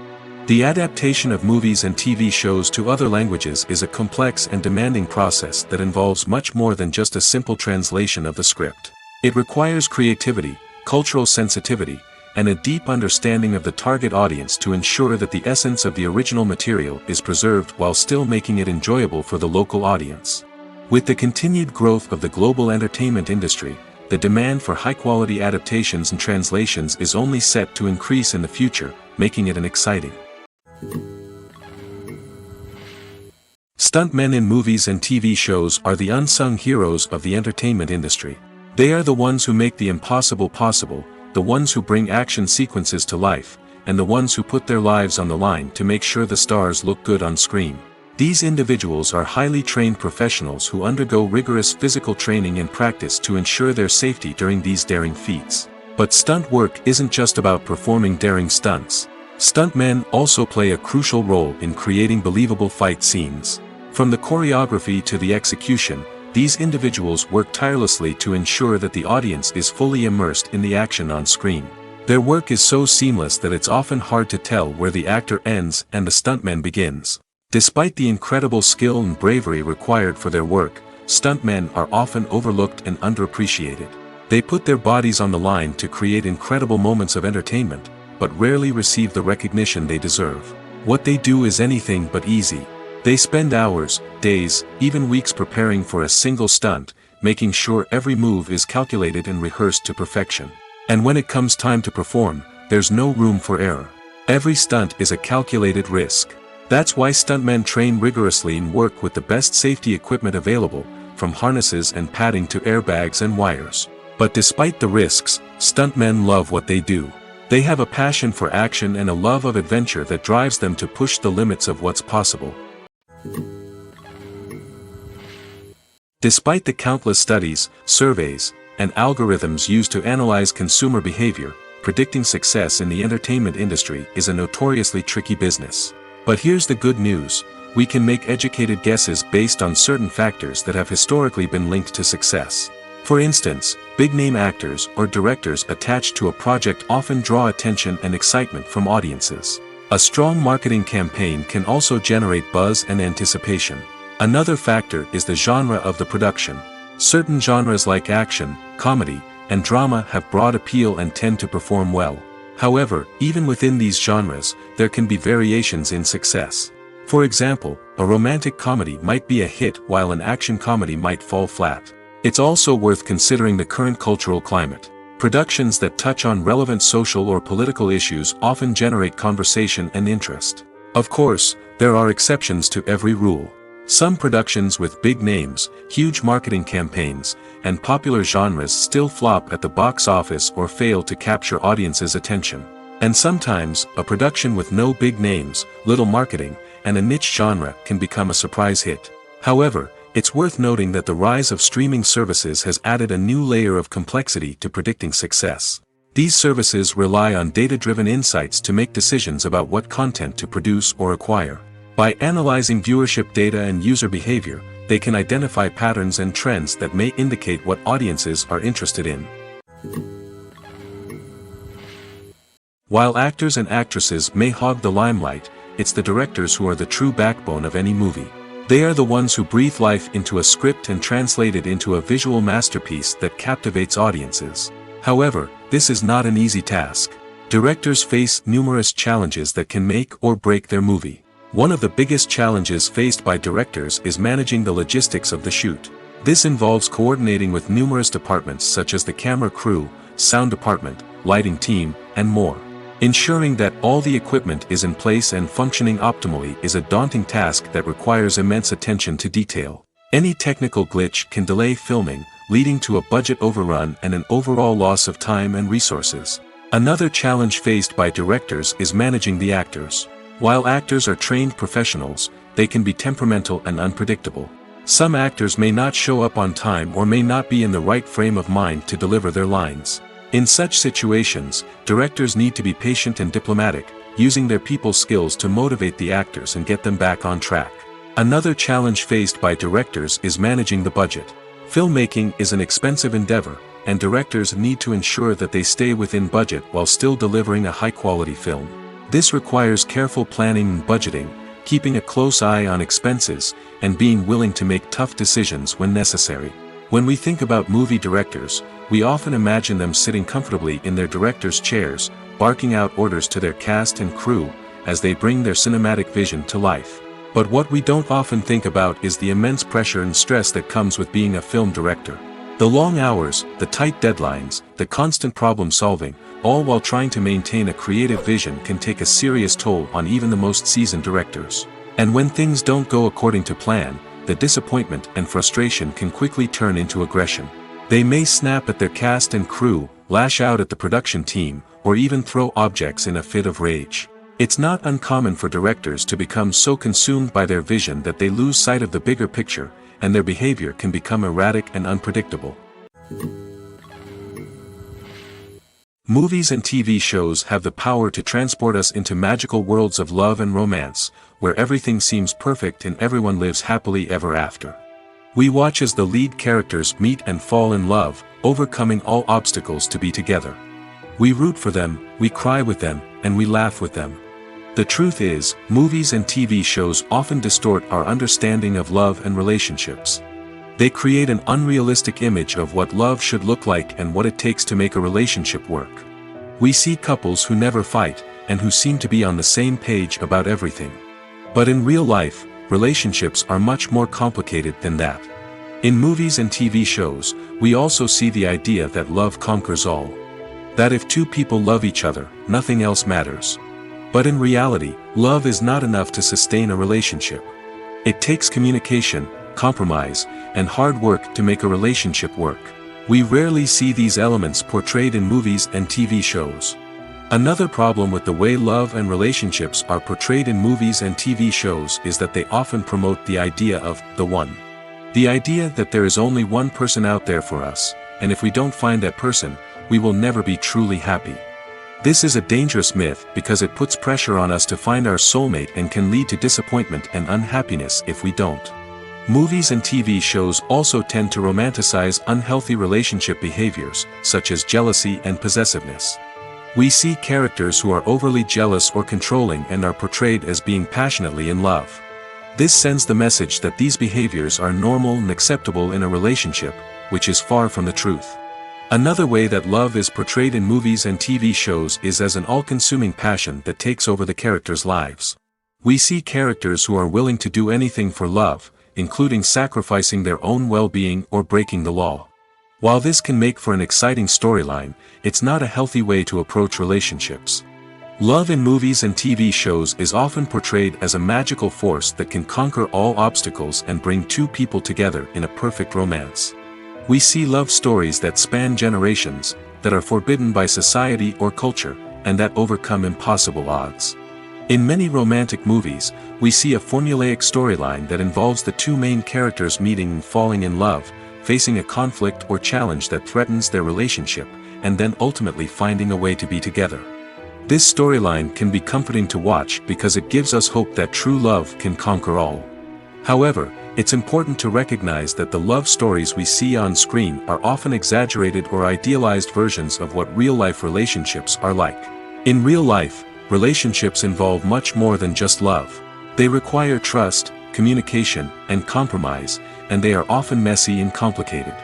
The adaptation of movies and TV shows to other languages is a complex and demanding process that involves much more than just a simple translation of the script. It requires creativity, cultural sensitivity, and a deep understanding of the target audience to ensure that the essence of the original material is preserved while still making it enjoyable for the local audience. With the continued growth of the global entertainment industry, the demand for high-quality adaptations and translations is only set to increase in the future, making it an exciting. Stuntmen in movies and TV shows are the unsung heroes of the entertainment industry. They are the ones who make the impossible possible, the ones who bring action sequences to life, and the ones who put their lives on the line to make sure the stars look good on screen. These individuals are highly trained professionals who undergo rigorous physical training and practice to ensure their safety during these daring feats. But stunt work isn't just about performing daring stunts. Stuntmen also play a crucial role in creating believable fight scenes. From the choreography to the execution, these individuals work tirelessly to ensure that the audience is fully immersed in the action on screen. Their work is so seamless that it's often hard to tell where the actor ends and the stuntman begins. Despite the incredible skill and bravery required for their work, stuntmen are often overlooked and underappreciated. They put their bodies on the line to create incredible moments of entertainment, but rarely receive the recognition they deserve. What they do is anything but easy. They spend hours, days, even weeks preparing for a single stunt, making sure every move is calculated and rehearsed to perfection. And when it comes time to perform, there's no room for error. Every stunt is a calculated risk. That's why stuntmen train rigorously and work with the best safety equipment available, from harnesses and padding to airbags and wires. But despite the risks, stuntmen love what they do. They have a passion for action and a love of adventure that drives them to push the limits of what's possible. Despite the countless studies, surveys, and algorithms used to analyze consumer behavior, predicting success in the entertainment industry is a notoriously tricky business. But here's the good news: we can make educated guesses based on certain factors that have historically been linked to success. For instance, big-name actors or directors attached to a project often draw attention and excitement from audiences. A strong marketing campaign can also generate buzz and anticipation. Another factor is the genre of the production. Certain genres like action, comedy, and drama have broad appeal and tend to perform well. However, even within these genres, there can be variations in success. For example, a romantic comedy might be a hit while an action comedy might fall flat. It's also worth considering the current cultural climate. Productions that touch on relevant social or political issues often generate conversation and interest. Of course, there are exceptions to every rule. Some productions with big names, huge marketing campaigns, and popular genres still flop at the box office or fail to capture audiences' attention. And sometimes, a production with no big names, little marketing, and a niche genre can become a surprise hit. However, it's worth noting that the rise of streaming services has added a new layer of complexity to predicting success. These services rely on data-driven insights to make decisions about what content to produce or acquire. By analyzing viewership data and user behavior, they can identify patterns and trends that may indicate what audiences are interested in. While actors and actresses may hog the limelight, it's the directors who are the true backbone of any movie. They are the ones who breathe life into a script and translate it into a visual masterpiece that captivates audiences. However, this is not an easy task. Directors face numerous challenges that can make or break their movie. One of the biggest challenges faced by directors is managing the logistics of the shoot. This involves coordinating with numerous departments such as the camera crew, sound department, lighting team, and more. Ensuring that all the equipment is in place and functioning optimally is a daunting task that requires immense attention to detail. Any technical glitch can delay filming, leading to a budget overrun and an overall loss of time and resources. Another challenge faced by directors is managing the actors. While actors are trained professionals, they can be temperamental and unpredictable. Some actors may not show up on time or may not be in the right frame of mind to deliver their lines. In such situations, directors need to be patient and diplomatic, using their people skills to motivate the actors and get them back on track. Another challenge faced by directors is managing the budget. Filmmaking is an expensive endeavor, and directors need to ensure that they stay within budget while still delivering a high-quality film. This requires careful planning and budgeting, keeping a close eye on expenses, and being willing to make tough decisions when necessary. When we think about movie directors, we often imagine them sitting comfortably in their director's chairs, barking out orders to their cast and crew, as they bring their cinematic vision to life. But what we don't often think about is the immense pressure and stress that comes with being a film director. The long hours, the tight deadlines, the constant problem solving, all while trying to maintain a creative vision can take a serious toll on even the most seasoned directors. And when things don't go according to plan, the disappointment and frustration can quickly turn into aggression. They may snap at their cast and crew, lash out at the production team, or even throw objects in a fit of rage. It's not uncommon for directors to become so consumed by their vision that they lose sight of the bigger picture, and their behavior can become erratic and unpredictable. Movies and TV shows have the power to transport us into magical worlds of love and romance, where everything seems perfect and everyone lives happily ever after. We watch as the lead characters meet and fall in love, overcoming all obstacles to be together. We root for them, we cry with them, and we laugh with them. The truth is, movies and TV shows often distort our understanding of love and relationships. They create an unrealistic image of what love should look like and what it takes to make a relationship work. We see couples who never fight, and who seem to be on the same page about everything. But in real life, relationships are much more complicated than that. In movies and TV shows, we also see the idea that love conquers all. That if two people love each other, nothing else matters. But in reality, love is not enough to sustain a relationship. It takes communication, compromise, and hard work to make a relationship work. We rarely see these elements portrayed in movies and TV shows. Another problem with the way love and relationships are portrayed in movies and TV shows is that they often promote the idea of the one. The idea that there is only one person out there for us, and if we don't find that person, we will never be truly happy. This is a dangerous myth because it puts pressure on us to find our soulmate and can lead to disappointment and unhappiness if we don't. Movies and TV shows also tend to romanticize unhealthy relationship behaviors, such as jealousy and possessiveness. We see characters who are overly jealous or controlling and are portrayed as being passionately in love. This sends the message that these behaviors are normal and acceptable in a relationship, which is far from the truth. Another way that love is portrayed in movies and TV shows is as an all-consuming passion that takes over the characters' lives. We see characters who are willing to do anything for love, including sacrificing their own well-being or breaking the law. While this can make for an exciting storyline, it's not a healthy way to approach relationships. Love in movies and TV shows is often portrayed as a magical force that can conquer all obstacles and bring two people together in a perfect romance. We see love stories that span generations, that are forbidden by society or culture, and that overcome impossible odds. In many romantic movies, we see a formulaic storyline that involves the two main characters meeting and falling in love, facing a conflict or challenge that threatens their relationship, and then ultimately finding a way to be together. This storyline can be comforting to watch because it gives us hope that true love can conquer all. However, it's important to recognize that the love stories we see on screen are often exaggerated or idealized versions of what real-life relationships are like. In real life, relationships involve much more than just love. They require trust, communication, and compromise, and they are often messy and complicated.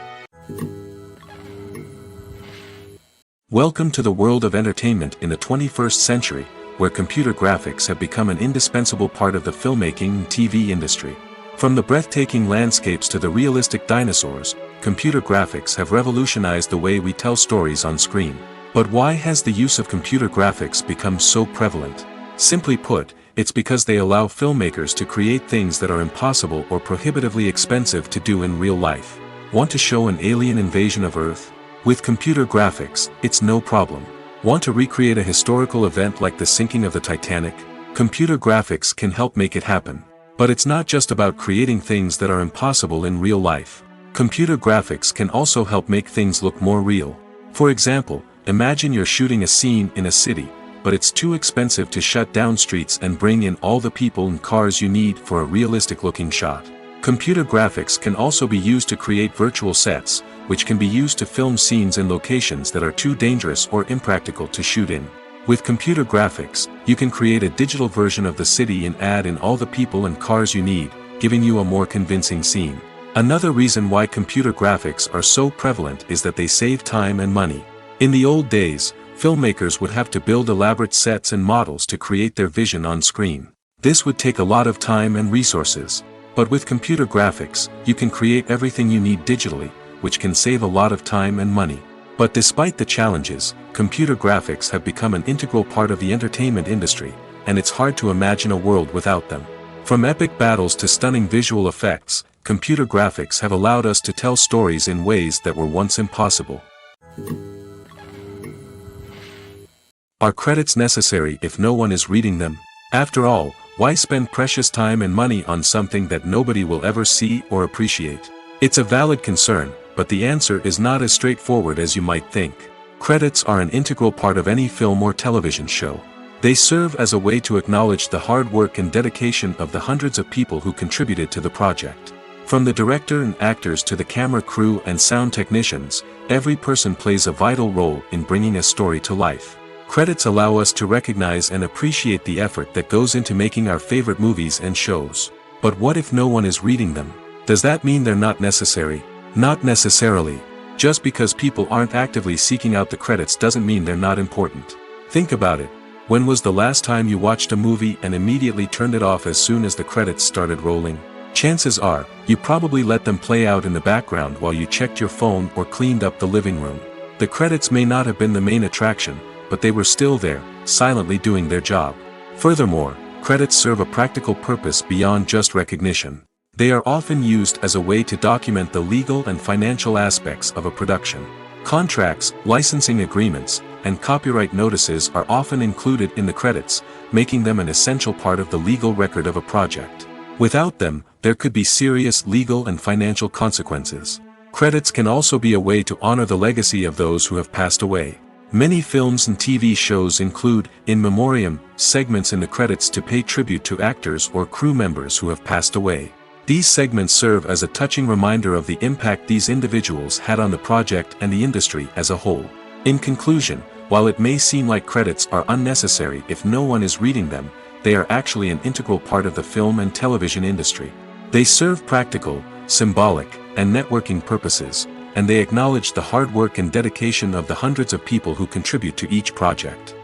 Welcome to the world of entertainment in the 21st century, where computer graphics have become an indispensable part of the filmmaking and TV industry. From the breathtaking landscapes to the realistic dinosaurs, computer graphics have revolutionized the way we tell stories on screen. But why has the use of computer graphics become so prevalent? Simply put, it's because they allow filmmakers to create things that are impossible or prohibitively expensive to do in real life. Want to show an alien invasion of Earth? With computer graphics, it's no problem. Want to recreate a historical event like the sinking of the Titanic? Computer graphics can help make it happen. But it's not just about creating things that are impossible in real life. Computer graphics can also help make things look more real. For example, imagine you're shooting a scene in a city, but it's too expensive to shut down streets and bring in all the people and cars you need for a realistic-looking shot. Computer graphics can also be used to create virtual sets, which can be used to film scenes in locations that are too dangerous or impractical to shoot in. With computer graphics, you can create a digital version of the city and add in all the people and cars you need, giving you a more convincing scene. Another reason why computer graphics are so prevalent is that they save time and money. In the old days, filmmakers would have to build elaborate sets and models to create their vision on screen. This would take a lot of time and resources. But with computer graphics, you can create everything you need digitally, which can save a lot of time and money. But despite the challenges, computer graphics have become an integral part of the entertainment industry, and it's hard to imagine a world without them. From epic battles to stunning visual effects, computer graphics have allowed us to tell stories in ways that were once impossible. Are credits necessary if no one is reading them? After all, why spend precious time and money on something that nobody will ever see or appreciate? It's a valid concern, but the answer is not as straightforward as you might think. Credits are an integral part of any film or television show. They serve as a way to acknowledge the hard work and dedication of the hundreds of people who contributed to the project. From the director and actors to the camera crew and sound technicians, every person plays a vital role in bringing a story to life. Credits allow us to recognize and appreciate the effort that goes into making our favorite movies and shows. But what if no one is reading them? Does that mean they're not necessary? Not necessarily. Just because people aren't actively seeking out the credits doesn't mean they're not important. Think about it. When was the last time you watched a movie and immediately turned it off as soon as the credits started rolling? Chances are, you probably let them play out in the background while you checked your phone or cleaned up the living room. The credits may not have been the main attraction, but they were still there, silently doing their job. Furthermore, credits serve a practical purpose beyond just recognition. They are often used as a way to document the legal and financial aspects of a production. Contracts, licensing agreements, and copyright notices are often included in the credits, making them an essential part of the legal record of a project. Without them, there could be serious legal and financial consequences. Credits can also be a way to honor the legacy of those who have passed away. Many films and TV shows include, in memoriam, segments in the credits to pay tribute to actors or crew members who have passed away. These segments serve as a touching reminder of the impact these individuals had on the project and the industry as a whole. In conclusion, while it may seem like credits are unnecessary if no one is reading them, they are actually an integral part of the film and television industry. They serve practical, symbolic, and networking purposes, and they acknowledge the hard work and dedication of the hundreds of people who contribute to each project.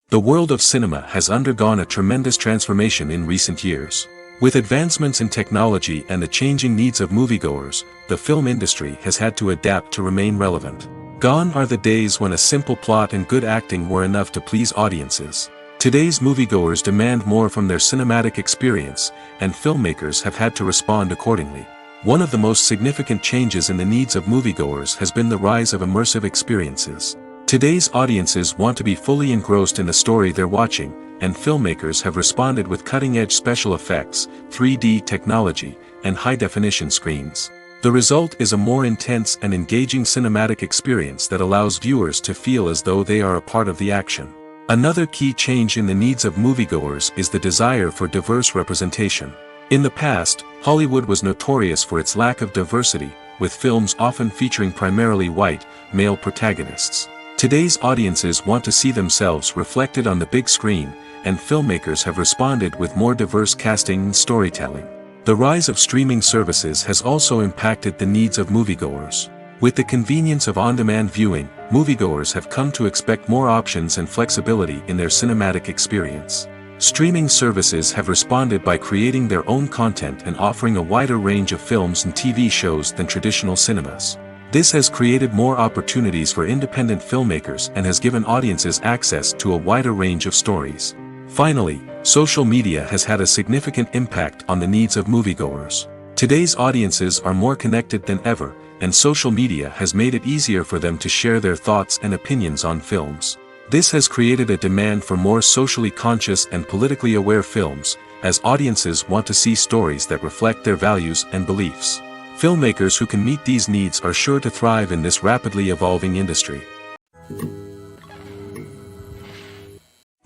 The world of cinema has undergone a tremendous transformation in recent years. With advancements in technology and the changing needs of moviegoers, the film industry has had to adapt to remain relevant. Gone are the days when a simple plot and good acting were enough to please audiences. Today's moviegoers demand more from their cinematic experience, and filmmakers have had to respond accordingly. One of the most significant changes in the needs of moviegoers has been the rise of immersive experiences. Today's audiences want to be fully engrossed in the story they're watching, and filmmakers have responded with cutting-edge special effects, 3D technology, and high-definition screens. The result is a more intense and engaging cinematic experience that allows viewers to feel as though they are a part of the action. Another key change in the needs of moviegoers is the desire for diverse representation. In the past, Hollywood was notorious for its lack of diversity, with films often featuring primarily white, male protagonists. Today's audiences want to see themselves reflected on the big screen, and filmmakers have responded with more diverse casting and storytelling. The rise of streaming services has also impacted the needs of moviegoers. With the convenience of on-demand viewing, moviegoers have come to expect more options and flexibility in their cinematic experience. Streaming services have responded by creating their own content and offering a wider range of films and TV shows than traditional cinemas. This has created more opportunities for independent filmmakers and has given audiences access to a wider range of stories. Finally, social media has had a significant impact on the needs of moviegoers. Today's audiences are more connected than ever, and social media has made it easier for them to share their thoughts and opinions on films. This has created a demand for more socially conscious and politically aware films, as audiences want to see stories that reflect their values and beliefs. Filmmakers who can meet these needs are sure to thrive in this rapidly evolving industry.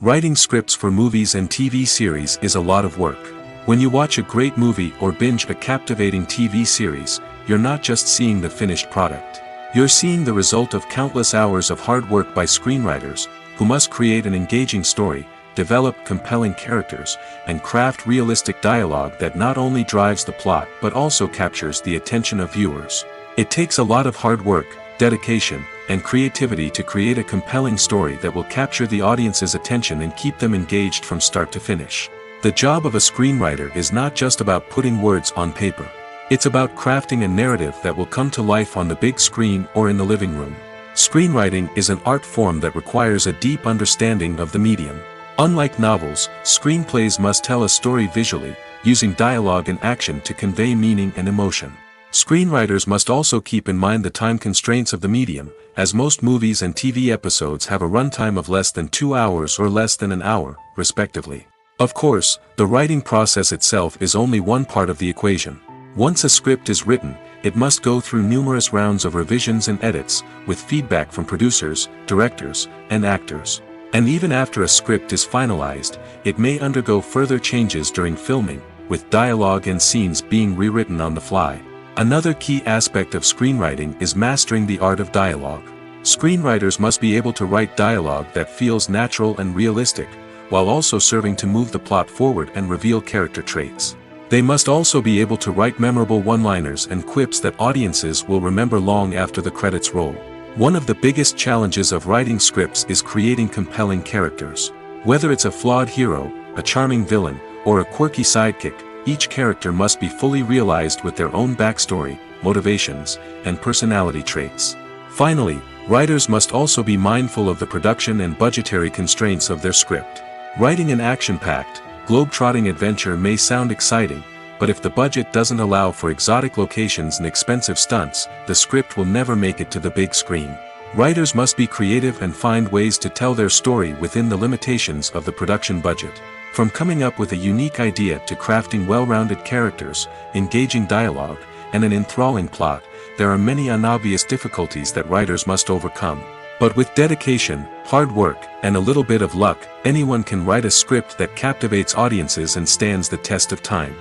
Writing scripts for movies and TV series is a lot of work. When you watch a great movie or binge a captivating TV series, you're not just seeing the finished product. You're seeing the result of countless hours of hard work by screenwriters, who must create an engaging story, develop compelling characters, and craft realistic dialogue that not only drives the plot but also captures the attention of viewers. It takes a lot of hard work, dedication, and creativity to create a compelling story that will capture the audience's attention and keep them engaged from start to finish. The job of a screenwriter is not just about putting words on paper. It's about crafting a narrative that will come to life on the big screen or in the living room. Screenwriting is an art form that requires a deep understanding of the medium. Unlike novels, screenplays must tell a story visually, using dialogue and action to convey meaning and emotion. Screenwriters must also keep in mind the time constraints of the medium, as most movies and TV episodes have a runtime of less than 2 hours or less than an hour, respectively. Of course, the writing process itself is only one part of the equation. Once a script is written, it must go through numerous rounds of revisions and edits, with feedback from producers, directors, and actors. And even after a script is finalized, it may undergo further changes during filming, with dialogue and scenes being rewritten on the fly. Another key aspect of screenwriting is mastering the art of dialogue. Screenwriters must be able to write dialogue that feels natural and realistic, while also serving to move the plot forward and reveal character traits. They must also be able to write memorable one-liners and quips that audiences will remember long after the credits roll. One of the biggest challenges of writing scripts is creating compelling characters. Whether it's a flawed hero, a charming villain, or a quirky sidekick, each character must be fully realized with their own backstory, motivations, and personality traits. Finally, writers must also be mindful of the production and budgetary constraints of their script. Writing an action-packed, globe-trotting adventure may sound exciting, but if the budget doesn't allow for exotic locations and expensive stunts, the script will never make it to the big screen. Writers must be creative and find ways to tell their story within the limitations of the production budget. From coming up with a unique idea to crafting well-rounded characters, engaging dialogue, and an enthralling plot, there are many unobvious difficulties that writers must overcome. But with dedication, hard work, and a little bit of luck, anyone can write a script that captivates audiences and stands the test of time.